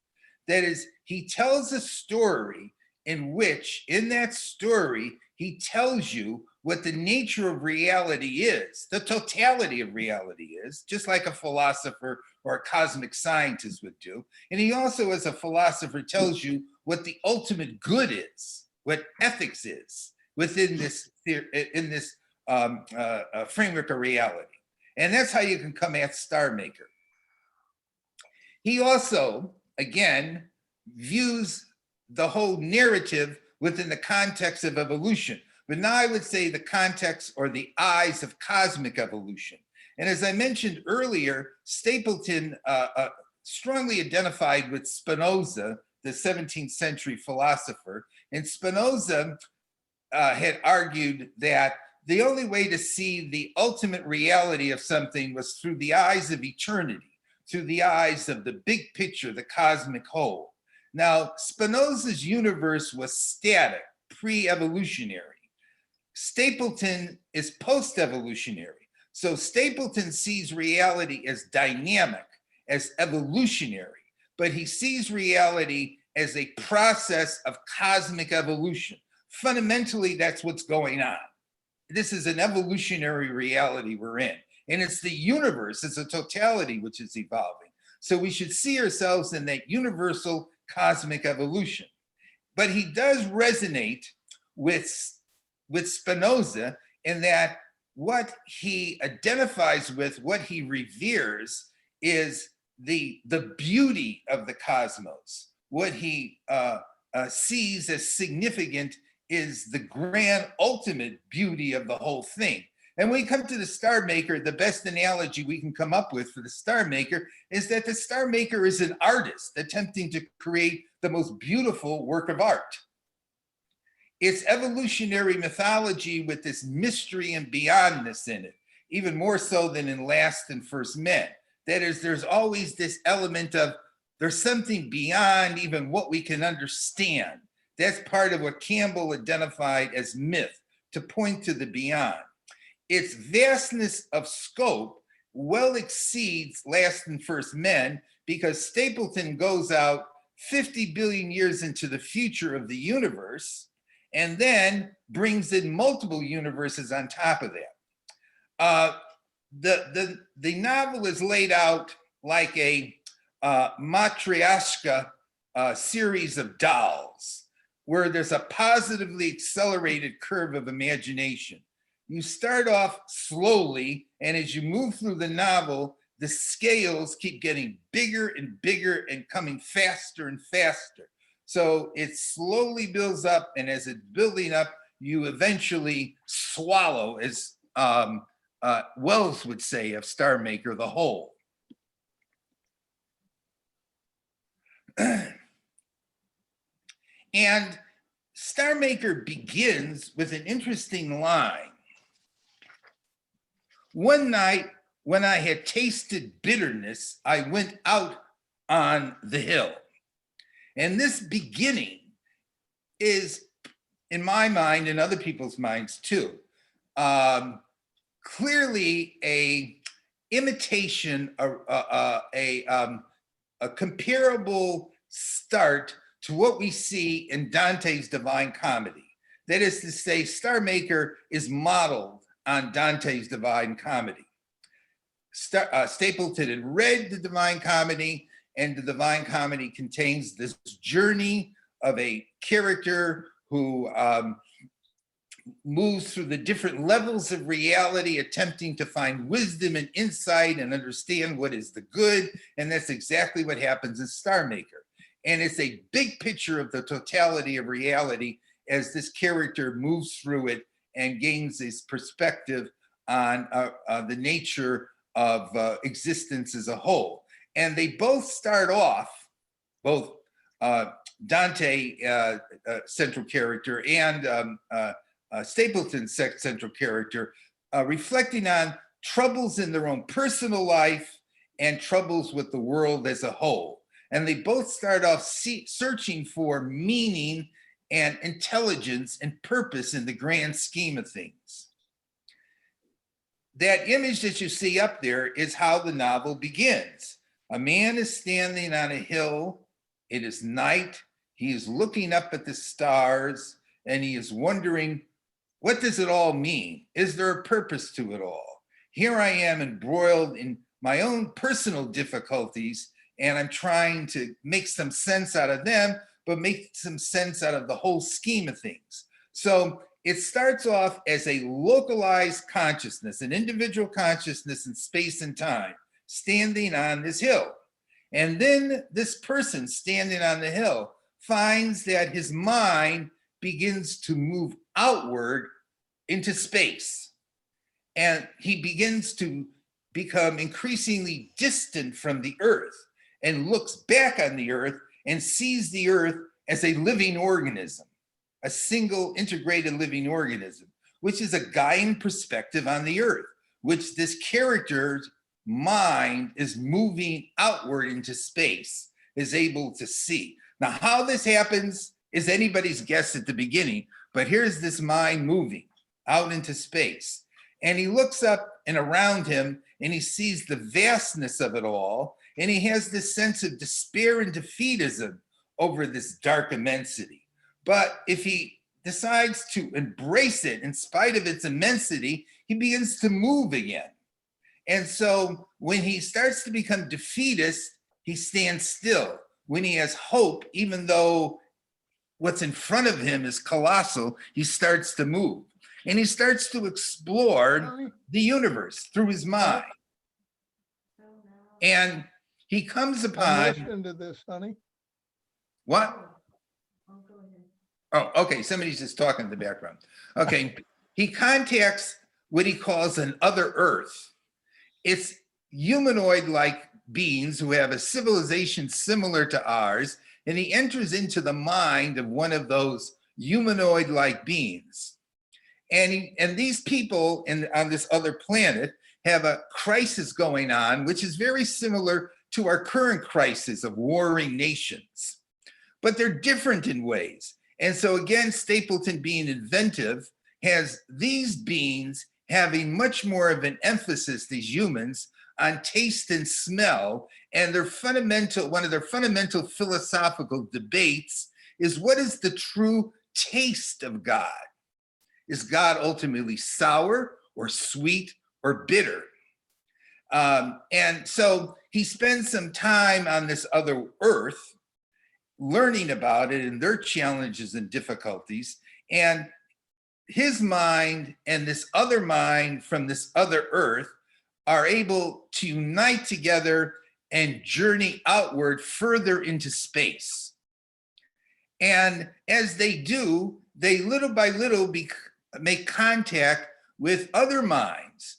That is, he tells a story in which, in that story, he tells you what the nature of reality is, the totality of reality is, just like a philosopher or a cosmic scientist would do. And he also, as a philosopher, tells you what the ultimate good is, what ethics is within this framework of reality. And that's how you can come at Star Maker. He also, again, views the whole narrative within the context of evolution. But now I would say the context or the eyes of cosmic evolution. And as I mentioned earlier, Stapleton strongly identified with Spinoza, the 17th century philosopher. And Spinoza had argued that the only way to see the ultimate reality of something was through the eyes of eternity, through the eyes of the big picture, the cosmic whole. Now, Spinoza's universe was static, pre-evolutionary. Stapleton is post-evolutionary. So Stapleton sees reality as dynamic, as evolutionary, but he sees reality as a process of cosmic evolution. Fundamentally, that's what's going on. This is an evolutionary reality we're in. And it's the universe, it's a totality which is evolving. So we should see ourselves in that universal cosmic evolution. But he does resonate with Spinoza in that what he identifies with, what he reveres, is the beauty of the cosmos. What he sees as significant is the grand ultimate beauty of the whole thing. And when we come to the Star Maker, the best analogy we can come up with for the Star Maker is that the Star Maker is an artist attempting to create the most beautiful work of art. It's evolutionary mythology with this mystery and beyondness in it, even more so than in Last and First Men. That is, there's always this element of there's something beyond even what we can understand. That's part of what Campbell identified as myth, to point to the beyond. Its vastness of scope well exceeds Last and First Men, because Stapleton goes out 50 billion years into the future of the universe and then brings in multiple universes on top of that. The novel is laid out like a matryoshka series of dolls, where there's a positively accelerated curve of imagination. You start off slowly, and as you move through the novel, the scales keep getting bigger and bigger and coming faster and faster. So it slowly builds up, and as it's building up, you eventually swallow, as Wells would say of Star Maker, the whole. And Star Maker begins with an interesting line. One night when I had tasted bitterness, I went out on the hill. And this beginning is, in my mind and other people's minds too, clearly a imitation, a comparable start to what we see in Dante's Divine Comedy. That is to say, Star Maker is modeled on Dante's Divine Comedy. Stapleton had read the Divine Comedy, and the Divine Comedy contains this journey of a character who moves through the different levels of reality, attempting to find wisdom and insight and understand what is the good. And that's exactly what happens in Star Maker. And it's a big picture of the totality of reality as this character moves through it and gains this perspective on the nature of existence as a whole. And they both start off, both Dante central character and Stapleton's central character, reflecting on troubles in their own personal life and troubles with the world as a whole. And they both start off searching for meaning and intelligence and purpose in the grand scheme of things. That image that you see up there is how the novel begins. A man is standing on a hill. It is night. He is looking up at the stars and he is wondering, what does it all mean? Is there a purpose to it all? Here I am embroiled in my own personal difficulties, and I'm trying to make some sense out of them, but make some sense out of the whole scheme of things. So it starts off as a localized consciousness, an individual consciousness in space and time, standing on this hill. And then this person standing on the hill finds that his mind begins to move outward into space. And he begins to become increasingly distant from the earth and looks back on the earth and sees the earth as a living organism, a single integrated living organism, which is a Gaian perspective on the earth, which this character's mind is moving outward into space, is able to see. Now, how this happens is anybody's guess at the beginning, but here's this mind moving out into space. And he looks up and around him and he sees the vastness of it all. And he has this sense of despair and defeatism over this dark immensity. But if he decides to embrace it in spite of its immensity, he begins to move again. And so when he starts to become defeatist, he stands still. When he has hope, even though what's in front of him is colossal, he starts to move. And he starts to explore the universe through his mind. And he comes upon... I'm listening to this, honey. What? Oh, okay. Somebody's just talking in the background. Okay. He contacts what he calls an other Earth. It's humanoid-like beings who have a civilization similar to ours, and he enters into the mind of one of those humanoid-like beings. And these people on this other planet have a crisis going on, which is very similar to our current crisis of warring nations. But they're different in ways. And so again, Stapleton, being inventive, has these beings having much more of an emphasis, these humans, on taste and smell. And one of their fundamental philosophical debates is, what is the true taste of God? Is God ultimately sour or sweet or bitter? And so he spends some time on this other Earth, learning about it and their challenges and difficulties. And his mind and this other mind from this other Earth are able to unite together and journey outward further into space. And as they do, they little by little make contact with other minds,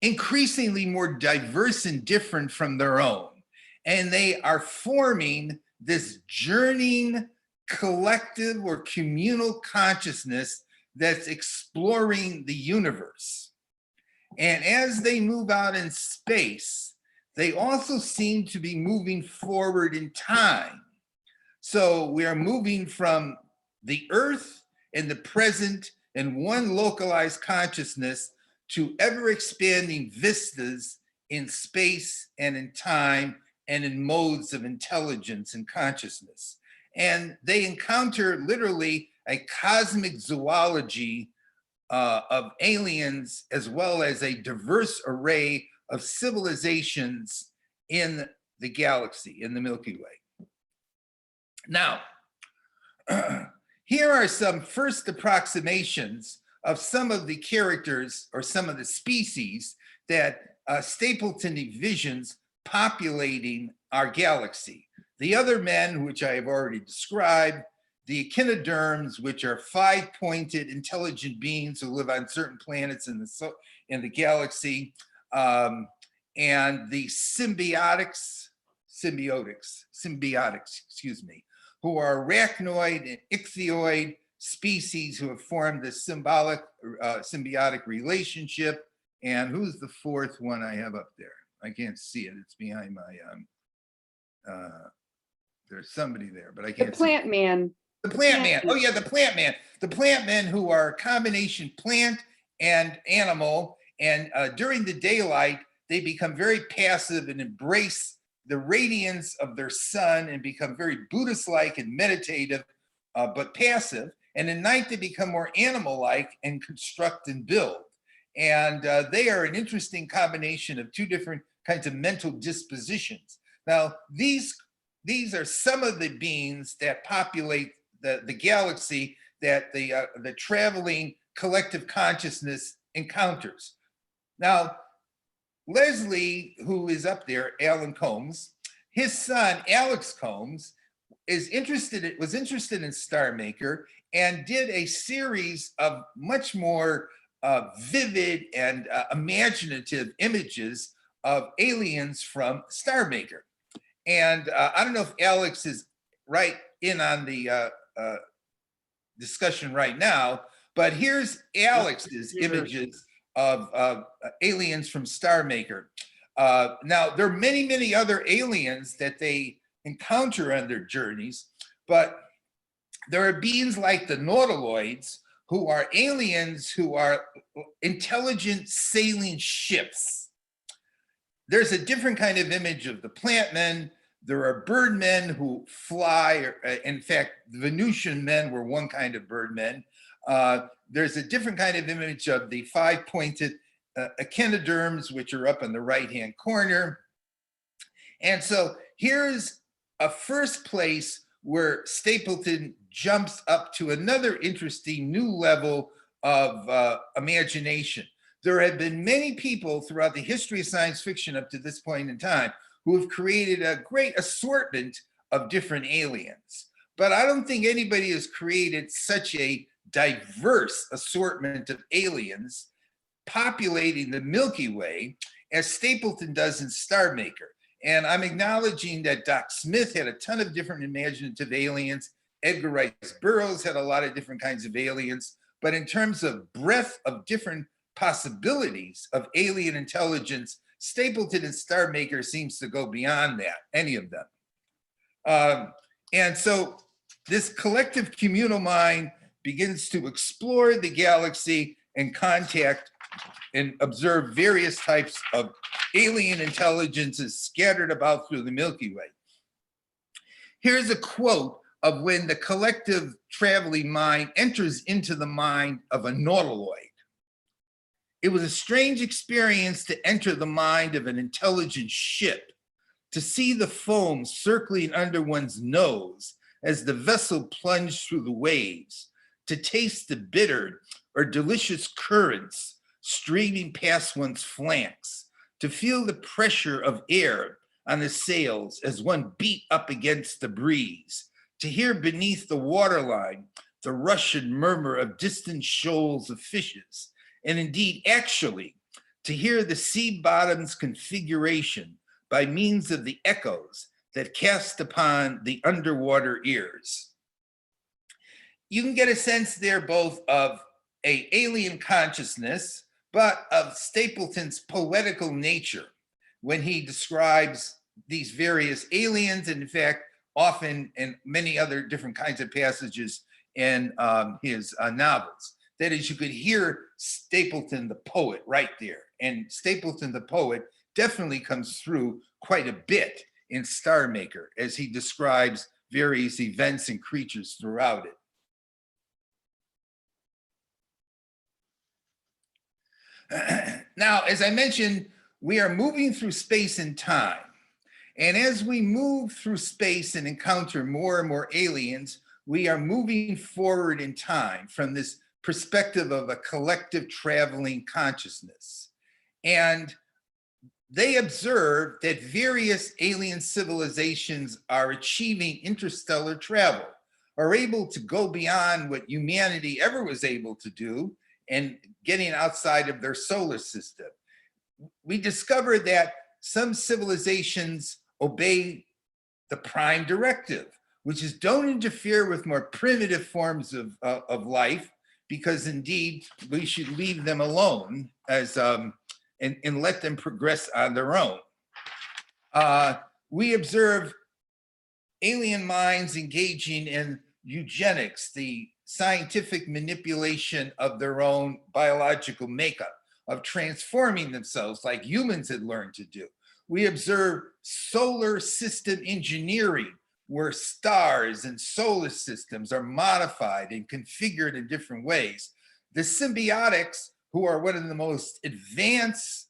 increasingly more diverse and different from their own. And they are forming this journeying collective or communal consciousness that's exploring the universe. And as they move out in space, they also seem to be moving forward in time. So we are moving from the Earth and the present and one localized consciousness to ever expanding vistas in space and in time and in modes of intelligence and consciousness. And they encounter literally a cosmic zoology of aliens, as well as a diverse array of civilizations in the galaxy, in the Milky Way. Now, here are some first approximations of some of the characters or some of the species that Stapleton envisions populating our galaxy. The other men, which I have already described, the echinoderms, which are five-pointed intelligent beings who live on certain planets in the galaxy, and the symbiotics, excuse me, who are arachnoid and ichthyoid species who have formed this symbiotic relationship And who's the fourth one I have up there? I can't see it. It's behind my, there's somebody there, but I The can't see. plant man. The plant man. Oh yeah, the plant man. The plant men who are a combination plant and animal. And during the daylight, they become very passive and embrace the radiance of their sun and become very Buddhist-like and meditative, but passive. And at night, they become more animal-like and construct and build. And they are an interesting combination of two different kinds of mental dispositions. Now, these are some of the beings that populate the galaxy that the traveling collective consciousness encounters. Now, Leslie, who is up there, Alan Combs, his son, Alex Combs, was interested in Star Maker and did a series of much more vivid and imaginative images of aliens from Star Maker. And I don't know if Alex is right in on the discussion right now, but here's Alex's images of aliens from Star Maker. Now, there are many, many other aliens that they encounter on their journeys, but there are beings like the nautiloids, who are aliens who are intelligent sailing ships. There's a different kind of image of the plant men. There are bird men who fly. In fact, the Venusian men were one kind of bird men. There's a different kind of image of the five-pointed echinoderms, which are up in the right-hand corner. And so here's a first place where Stapleton jumps up to another interesting new level of imagination. There have been many people throughout the history of science fiction up to this point in time who have created a great assortment of different aliens. But I don't think anybody has created such a diverse assortment of aliens populating the Milky Way as Stapleton does in Star Maker. And I'm acknowledging that Doc Smith had a ton of different imaginative aliens. Edgar Rice Burroughs had a lot of different kinds of aliens. But in terms of breadth of different possibilities of alien intelligence, Stapleton and Star Maker seems to go beyond that, any of them. And so this collective communal mind begins to explore the galaxy and contact and observe various types of alien intelligences scattered about through the Milky Way. Here's a quote of when the collective traveling mind enters into the mind of a nautiloid. It was a strange experience to enter the mind of an intelligent ship, to see the foam circling under one's nose as the vessel plunged through the waves, to taste the bitter or delicious currents streaming past one's flanks, to feel the pressure of air on the sails as one beat up against the breeze, to hear beneath the waterline the rush and murmur of distant shoals of fishes, and indeed, actually, to hear the sea bottom's configuration by means of the echoes that cast upon the underwater ears. You can get a sense there both of an alien consciousness, but of Stapleton's poetical nature when he describes these various aliens, and in fact, often in many other different kinds of passages in his novels. That is, you could hear Stapleton the poet right there. And Stapleton the poet definitely comes through quite a bit in Star Maker as he describes various events and creatures throughout it. Now, as I mentioned, we are moving through space and time. And as we move through space and encounter more and more aliens, we are moving forward in time from this perspective of a collective traveling consciousness. And they observe that various alien civilizations are achieving interstellar travel, are able to go beyond what humanity ever was able to do and getting outside of their solar system. We discovered that some civilizations obey the prime directive, which is don't interfere with more primitive forms of life, because indeed we should leave them alone, as and let them progress on their own. We observe alien minds engaging in eugenics, the scientific manipulation of their own biological makeup, of transforming themselves like humans had learned to do. We observe solar system engineering, where stars and solar systems are modified and configured in different ways. The symbiotics, who are one of the most advanced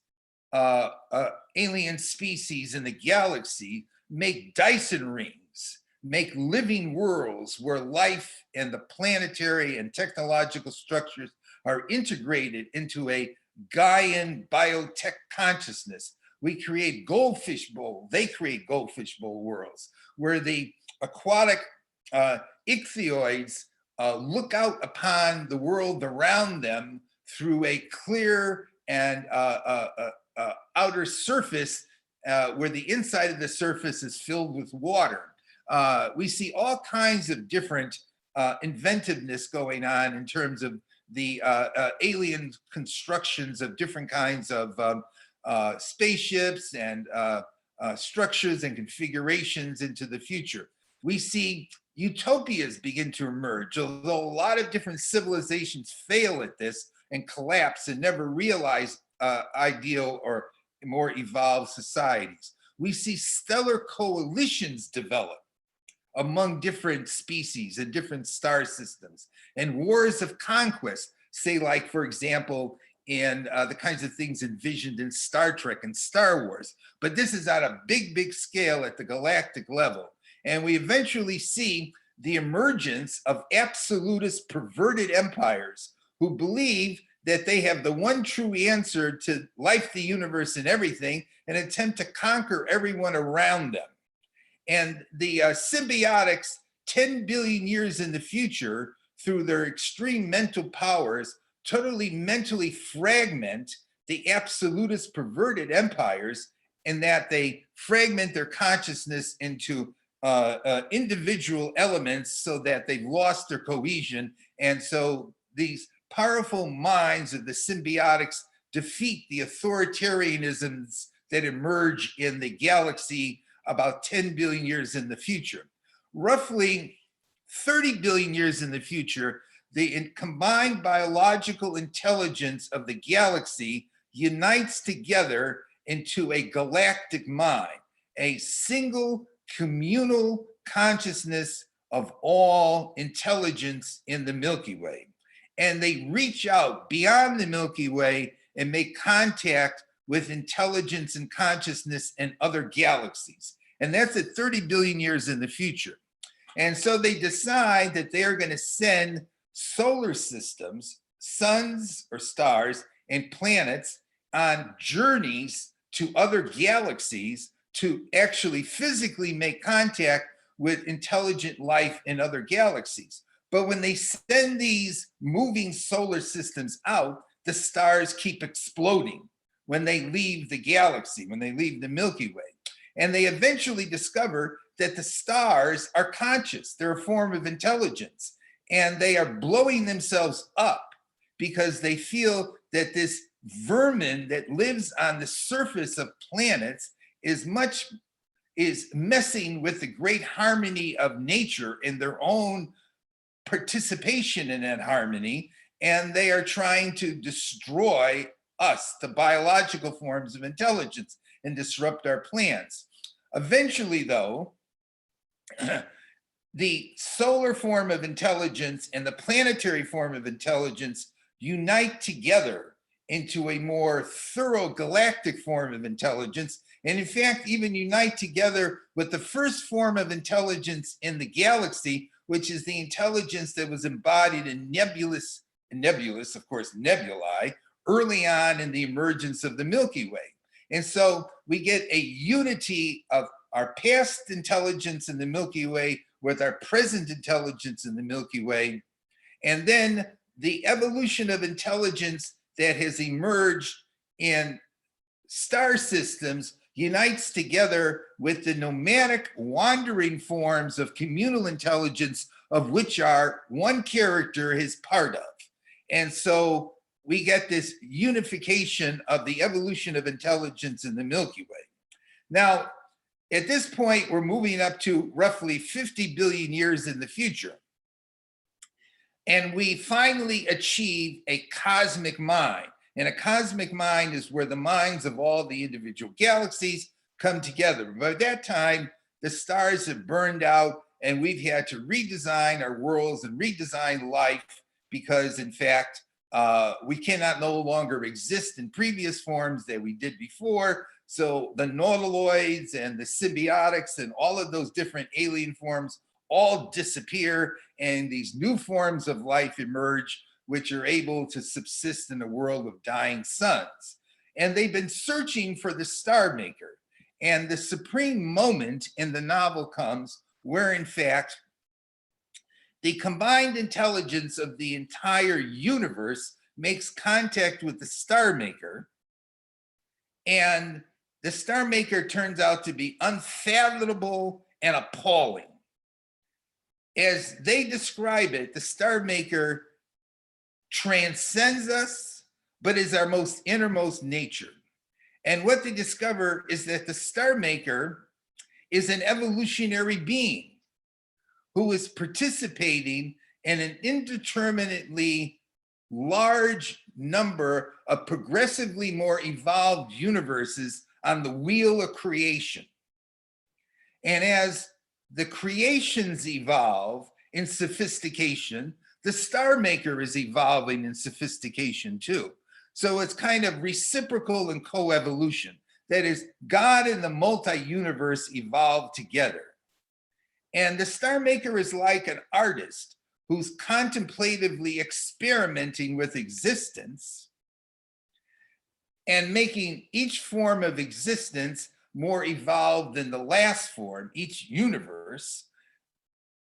alien species in the galaxy, make Dyson rings, make living worlds where life and the planetary and technological structures are integrated into a Gaian biotech consciousness. We create goldfish bowl, they create goldfish bowl worlds where the aquatic ichthyoids look out upon the world around them through a clear and outer surface where the inside of the surface is filled with water. We see all kinds of different inventiveness going on in terms of the alien constructions of different kinds of spaceships and structures and configurations into the future. We see utopias begin to emerge, although a lot of different civilizations fail at this and collapse and never realize ideal or more evolved societies. We see stellar coalitions develop among different species and different star systems, and wars of conquest, say like, for example, in the kinds of things envisioned in Star Trek and Star Wars. But this is at a big, big scale at the galactic level. And we eventually see the emergence of absolutist perverted empires who believe that they have the one true answer to life, the universe, and everything, and attempt to conquer everyone around them. And the symbiotics, 10 billion years in the future, through their extreme mental powers, totally mentally fragment the absolutist perverted empires, in that they fragment their consciousness into individual elements so that they've lost their cohesion. And so these powerful minds of the symbiotics defeat the authoritarianisms that emerge in the galaxy about 10 billion years in the future. Roughly 30 billion years in the future, the combined biological intelligence of the galaxy unites together into a galactic mind, a single communal consciousness of all intelligence in the Milky Way. And they reach out beyond the Milky Way and make contact with intelligence and consciousness in other galaxies. And that's at 30 billion years in the future. And so they decide that they are going to send solar systems, suns or stars, and planets on journeys to other galaxies to actually physically make contact with intelligent life in other galaxies. But when they send these moving solar systems out, the stars keep exploding when they leave the galaxy, when they leave the Milky Way. And they eventually discover that the stars are conscious. They're a form of intelligence. And they are blowing themselves up because they feel that this vermin that lives on the surface of planets is messing with the great harmony of nature and their own participation in that harmony. And they are trying to destroy us, the biological forms of intelligence, and disrupt our plans. Eventually, though, the solar form of intelligence and the planetary form of intelligence unite together into a more thorough galactic form of intelligence, and in fact, even unite together with the first form of intelligence in the galaxy, which is the intelligence that was embodied in nebulous, of course, nebulae, early on in the emergence of the Milky Way. And so we get a unity of our past intelligence in the Milky Way with our present intelligence in the Milky Way. And then the evolution of intelligence that has emerged in star systems unites together with the nomadic wandering forms of communal intelligence, of which our one character is part of. And so we get this unification of the evolution of intelligence in the Milky Way. Now, at this point, we're moving up to roughly 50 billion years in the future. And we finally achieve a cosmic mind. And a cosmic mind is where the minds of all the individual galaxies come together. By that time, the stars have burned out and we've had to redesign our worlds and redesign life because, in fact, we cannot no longer exist in previous forms that we did before. So the nautiloids and the symbiotics and all of those different alien forms all disappear, and these new forms of life emerge, which are able to subsist in a world of dying suns. And they've been searching for the star maker. And the supreme moment in the novel comes where, in fact, the combined intelligence of the entire universe makes contact with the star maker. And the star maker turns out to be unfathomable and appalling. As they describe it, the star maker transcends us, but is our most innermost nature. And what they discover is that the star maker is an evolutionary being who is participating in an indeterminately large number of progressively more evolved universes on the wheel of creation. And as the creations evolve in sophistication, the star maker is evolving in sophistication too. So it's kind of reciprocal and coevolution. That is, God and the multi-universe evolve together. And the star maker is like an artist who's contemplatively experimenting with existence and making each form of existence more evolved than the last form, each universe,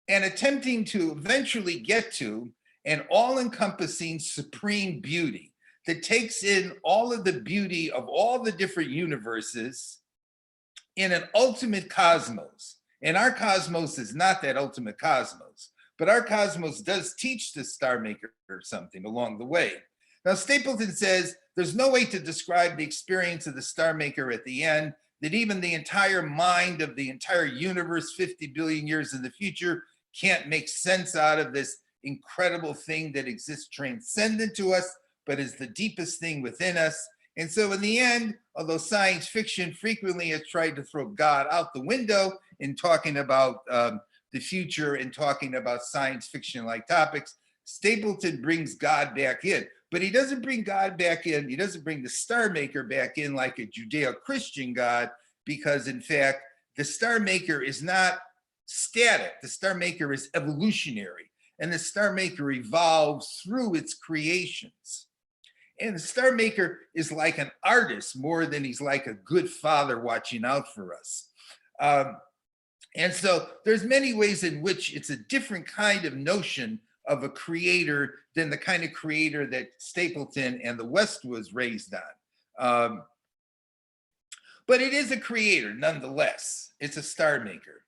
and attempting to eventually get to an all-encompassing supreme beauty that takes in all of the beauty of all the different universes in an ultimate cosmos. And our cosmos is not that ultimate cosmos, but our cosmos does teach the star maker something along the way. Now, Stapleton says there's no way to describe the experience of the star maker at the end, that even the entire mind of the entire universe 50 billion years in the future can't make sense out of this incredible thing that exists transcendent to us, but is the deepest thing within us. And so in the end, although science fiction frequently has tried to throw God out the window in talking about the future and talking about science fiction-like topics, Stapleton brings God back in. But he doesn't bring God back in, he doesn't bring the star maker back in like a Judeo-Christian God, because in fact, the star maker is not static. The star maker is evolutionary, and the star maker evolves through its creations. And the star maker is like an artist more than he's like a good father watching out for us. And so there's many ways in which it's a different kind of notion of a creator than the kind of creator that Stapleton and the West was raised on. But it is a creator nonetheless. It's a star maker.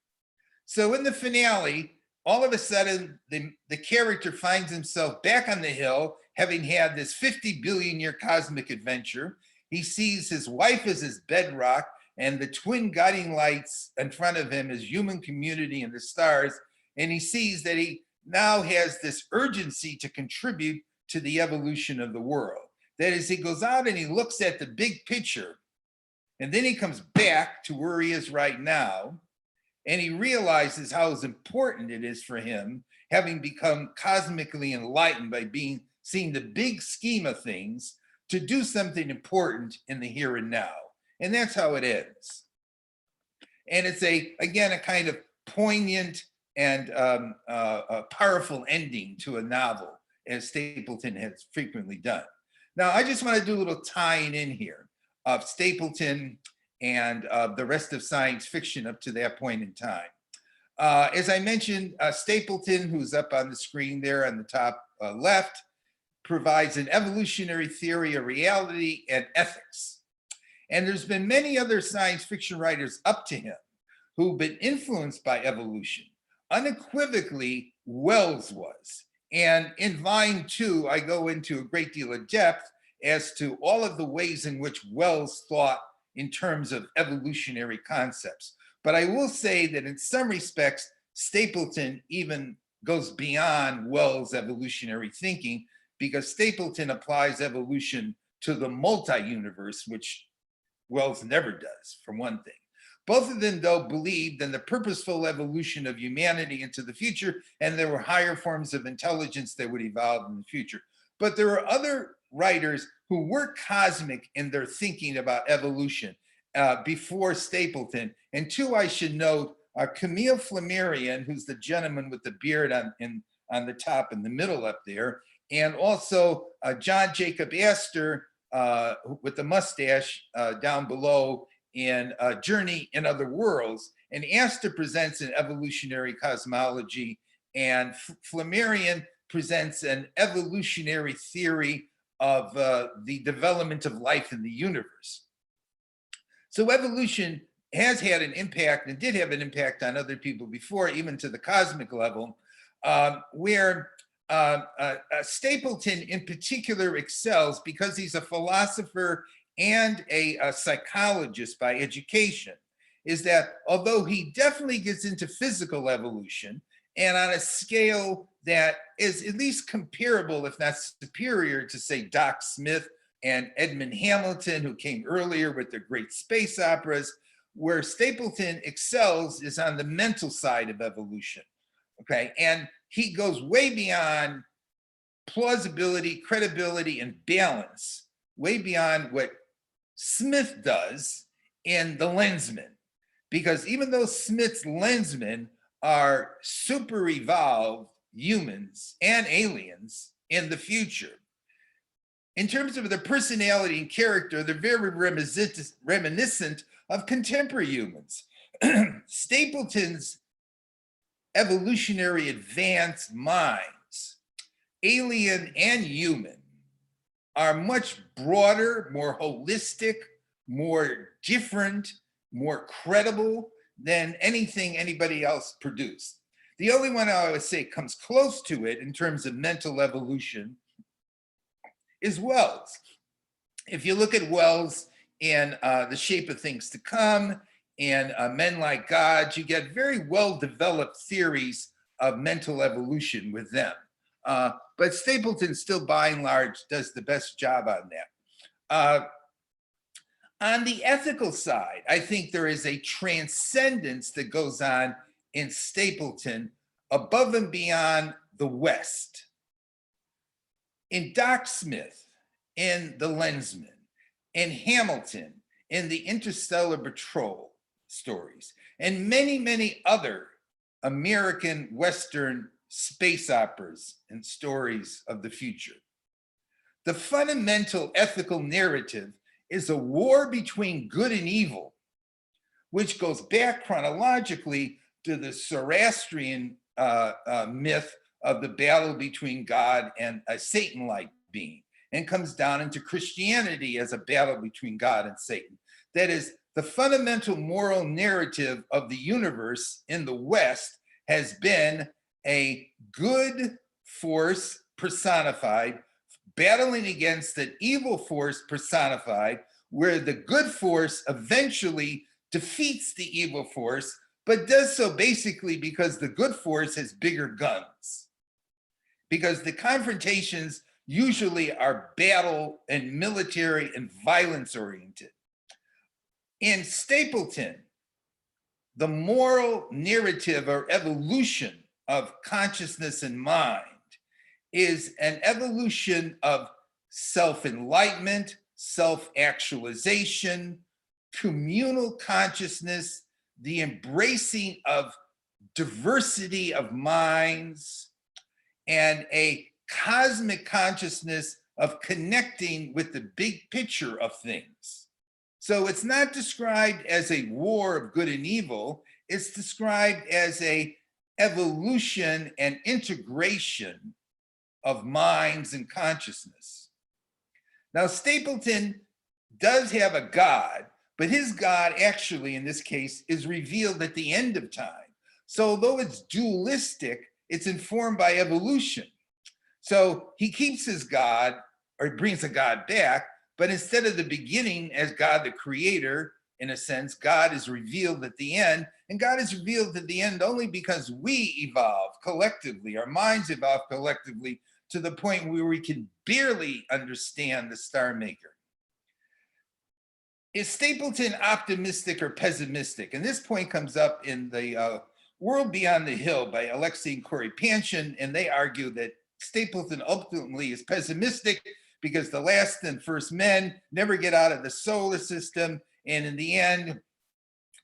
So in the finale, all of a sudden, the character finds himself back on the hill, having had this 50 billion year cosmic adventure. He sees his wife as his bedrock and the twin guiding lights in front of him as human community and the stars. And he sees that he now has this urgency to contribute to the evolution of the world. That is, he goes out and he looks at the big picture, and then he comes back to where he is right now, and he realizes how important it is for him, having become cosmically enlightened by seeing the big scheme of things, to do something important in the here and now. And that's how it ends. And it's again, a kind of poignant and a powerful ending to a novel, as Stapleton has frequently done. Now, I just want to do a little tying in here of Stapleton and the rest of science fiction up to that point in time. As I mentioned, Stapleton, who's up on the screen there on the top left, provides an evolutionary theory of reality and ethics. And there's been many other science fiction writers up to him who've been influenced by evolution. Unequivocally, Wells was. And in volume 2, I go into a great deal of depth as to all of the ways in which Wells thought in terms of evolutionary concepts. But I will say that in some respects, Stapleton even goes beyond Wells' evolutionary thinking, because Stapleton applies evolution to the multi-universe, which Wells never does, for one thing. Both of them, though, believed in the purposeful evolution of humanity into the future, and there were higher forms of intelligence that would evolve in the future. But there are other writers who were cosmic in their thinking about evolution before Stapleton. And two I should note are Camille Flammarion, who's the gentleman with the beard on the top in the middle up there, and also John Jacob Astor with the mustache down below in Journey in Other Worlds. And Astor presents an evolutionary cosmology, and Flammarion presents an evolutionary theory of the development of life in the universe. So evolution has had an impact, and did have an impact on other people before, even to the cosmic level, where Stapleton in particular excels because he's a philosopher and a psychologist by education, is that although he definitely gets into physical evolution, and on a scale that is at least comparable, if not superior, to, say, Doc Smith and Edmund Hamilton, who came earlier with their great space operas, where Stapleton excels is on the mental side of evolution, okay? And he goes way beyond plausibility, credibility, and balance, way beyond what Smith does in The Lensman. Because even though Smith's Lensmen are super evolved humans and aliens in the future, in terms of their personality and character, they're very reminiscent of contemporary humans. Stapleton's evolutionary advanced minds, alien and human, are much broader, more holistic, more different, more credible than anything anybody else produced. The only one I would say comes close to it in terms of mental evolution is Wells. If you look at Wells in The Shape of Things to Come and Men Like Gods, you get very well-developed theories of mental evolution with them. But Stapleton still, by and large, does the best job on that. On the ethical side, I think there is a transcendence that goes on in Stapleton above and beyond the West. In Doc Smith, in The Lensman, in Hamilton, in the Interstellar Patrol stories, and many, many other American Western space operas and stories of the future, the fundamental ethical narrative is a war between good and evil, which goes back chronologically to the Zoroastrian myth of the battle between God and a Satan-like being, and comes down into Christianity as a battle between God and Satan. That is, the fundamental moral narrative of the universe in the West has been a good force personified battling against an evil force personified, where the good force eventually defeats the evil force, but does so basically because the good force has bigger guns. Because the confrontations usually are battle and military and violence oriented. In Stapleton, the moral narrative or evolution of consciousness and mind is an evolution of self-enlightenment, self-actualization, communal consciousness, the embracing of diversity of minds, and a cosmic consciousness of connecting with the big picture of things. So it's not described as a war of good and evil, it's described as a evolution and integration of minds and consciousness. Now, Stapleton does have a God, but his God actually, in this case, is revealed at the end of time. So although it's dualistic, it's informed by evolution. So he keeps his God, or brings a God back, but instead of the beginning as God the creator, in a sense, God is revealed at the end, and God is revealed at the end only because we evolve collectively, our minds evolve collectively to the point where we can barely understand the star maker. Is Stapleton optimistic or pessimistic? And this point comes up in the World Beyond the Hill by Alexei and Corey Panshin, and they argue that Stapleton ultimately is pessimistic because the last and first men never get out of the solar system, and in the end,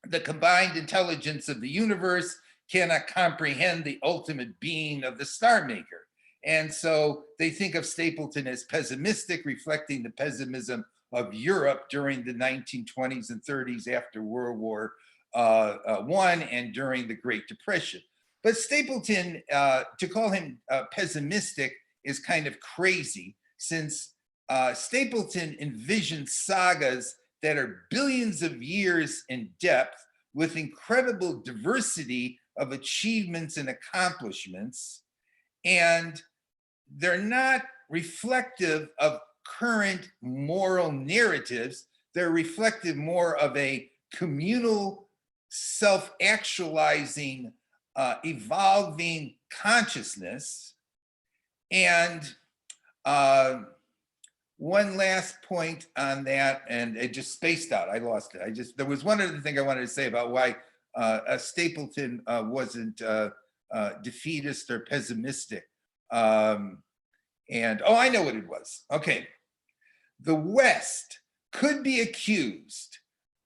the combined intelligence of the universe cannot comprehend the ultimate being of the star maker. And so they think of Stapleton as pessimistic, reflecting the pessimism of Europe during the 1920s and 30s after World War I and during the Great Depression. But Stapleton, to call him pessimistic is kind of crazy, since Stapleton envisions sagas that are billions of years in depth with incredible diversity of achievements and accomplishments. And they're not reflective of current moral narratives. They're reflective more of a communal, self-actualizing, evolving consciousness. And one last point on that, and it just spaced out. I lost it. There was one other thing I wanted to say about why Stapleton wasn't defeatist or pessimistic. I know what it was. Okay. The West could be accused,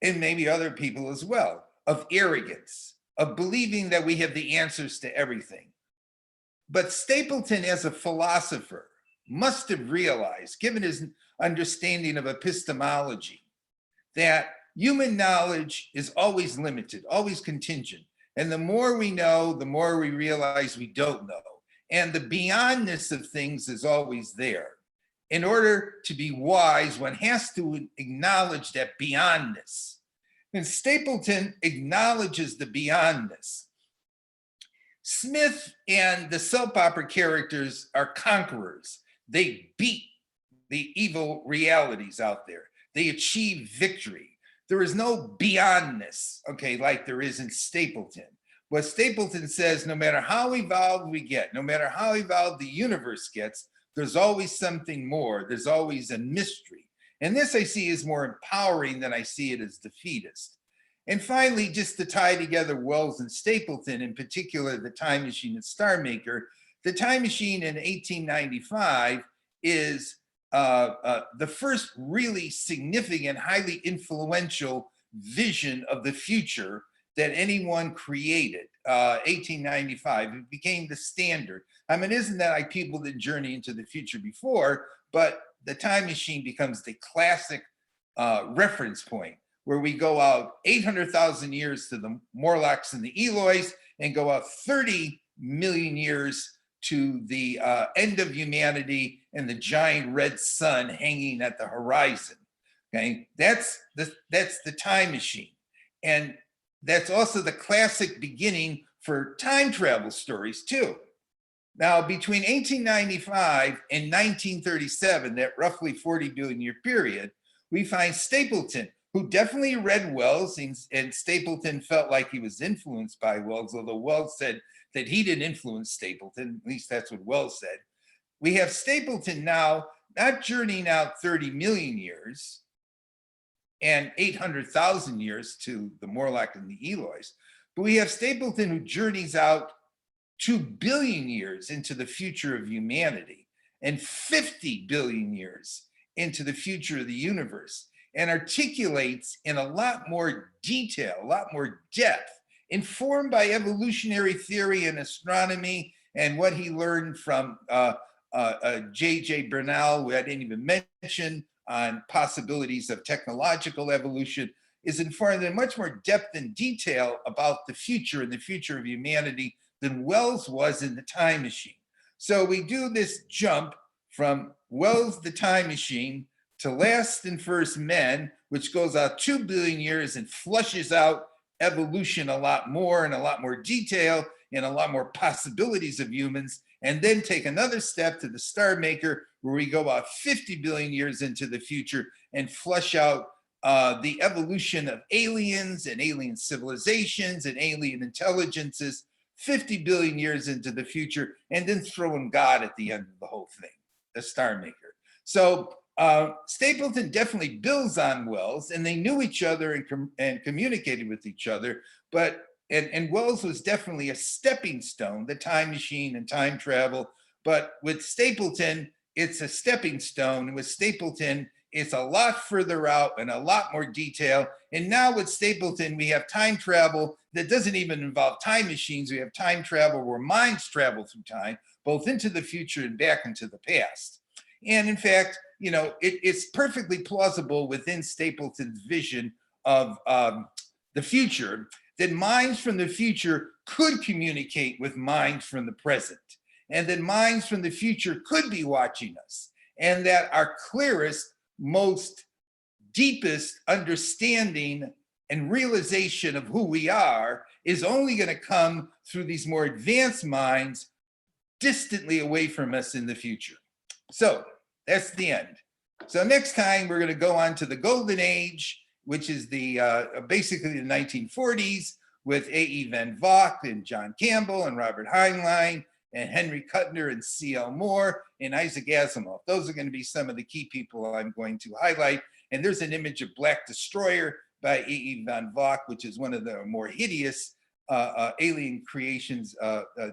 and maybe other people as well, of arrogance, of believing that we have the answers to everything. But Stapleton, as a philosopher, must have realized, given his understanding of epistemology, that human knowledge is always limited, always contingent. And the more we know, the more we realize we don't know. And the beyondness of things is always there. In order to be wise, one has to acknowledge that beyondness. And Stapleton acknowledges the beyondness. Smith and the soap opera characters are conquerors. They beat the evil realities out there. They achieve victory. There is no beyondness, okay, like there is in Stapleton. What Stapleton says, no matter how evolved we get, no matter how evolved the universe gets, there's always something more. There's always a mystery. And this I see is more empowering than I see it as defeatist. And finally, just to tie together Wells and Stapleton, in particular, the Time Machine and Star Maker, the Time Machine in 1895 is the first really significant, highly influential vision of the future that anyone created. 1895, it became the standard. I mean, isn't that like people that journey into the future before, but the Time Machine becomes the classic reference point where we go out 800,000 years to the Morlocks and the Eloys and go out 30 million years to the end of humanity and the giant red sun hanging at the horizon. Okay, that's the Time Machine. And that's also the classic beginning for time travel stories too. Now, between 1895 and 1937, that roughly 40 billion year period, we find Stapleton, who definitely read Wells, and Stapleton felt like he was influenced by Wells, although Wells said that he didn't influence Stapleton, at least that's what Wells said. We have Stapleton now not journeying out 30 million years and 800,000 years to the Morlock and the Eloys, but we have Stapleton who journeys out 2 billion years into the future of humanity and 50 billion years into the future of the universe, and articulates in a lot more detail, a lot more depth, informed by evolutionary theory and astronomy and what he learned from J.J. Bernal, who I didn't even mention, on possibilities of technological evolution, is informed in much more depth and detail about the future and the future of humanity than Wells was in the Time Machine. So we do this jump from Wells' The Time Machine to Last and First Men, which goes out 2 billion years and flushes out evolution a lot more in a lot more detail and a lot more possibilities of humans. and then take another step to the Star Maker, where we go about 50 billion years into the future and flush out the evolution of aliens and alien civilizations and alien intelligences 50 billion years into the future, and then throw in God at the end of the whole thing, the Star Maker. So Stapleton definitely builds on Wells, and they knew each other and communicated with each other, but and Wells was definitely a stepping stone, the time machine and time travel. But with Stapleton, it's a stepping stone. And with Stapleton, it's a lot further out and a lot more detail. And now with Stapleton, we have time travel that doesn't even involve time machines. We have time travel where minds travel through time, both into the future and back into the past. And in fact, you know, it's perfectly plausible within Stapleton's vision of the future that minds from the future could communicate with minds from the present, and that minds from the future could be watching us, and that our clearest, most deepest understanding and realization of who we are is only going to come through these more advanced minds distantly away from us in the future. So that's the end. So next time we're going to go on to the Golden Age, which is the basically the 1940s, with A.E. Van Vogt and John Campbell and Robert Heinlein and Henry Kuttner and C.L. Moore and Isaac Asimov. Those are going to be some of the key people I'm going to highlight. And there's an image of Black Destroyer by A.E. Van Vogt, which is one of the more hideous alien creations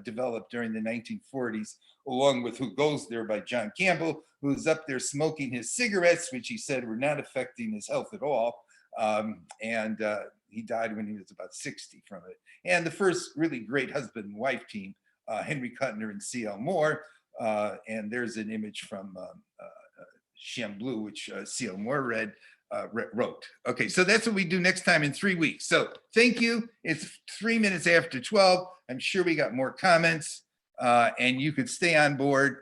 developed during the 1940s, along with Who Goes There by John Campbell, who's up there smoking his cigarettes, which he said were not affecting his health at all. He died when he was about 60 from it. And the first really great husband and wife team, Henry Kuttner and C.L. Moore. And there's an image from Shamblu, which C.L. Moore wrote. Okay, so that's what we do next time in 3 weeks. So thank you. It's 3 minutes after 12. I'm sure we got more comments, and you could stay on board.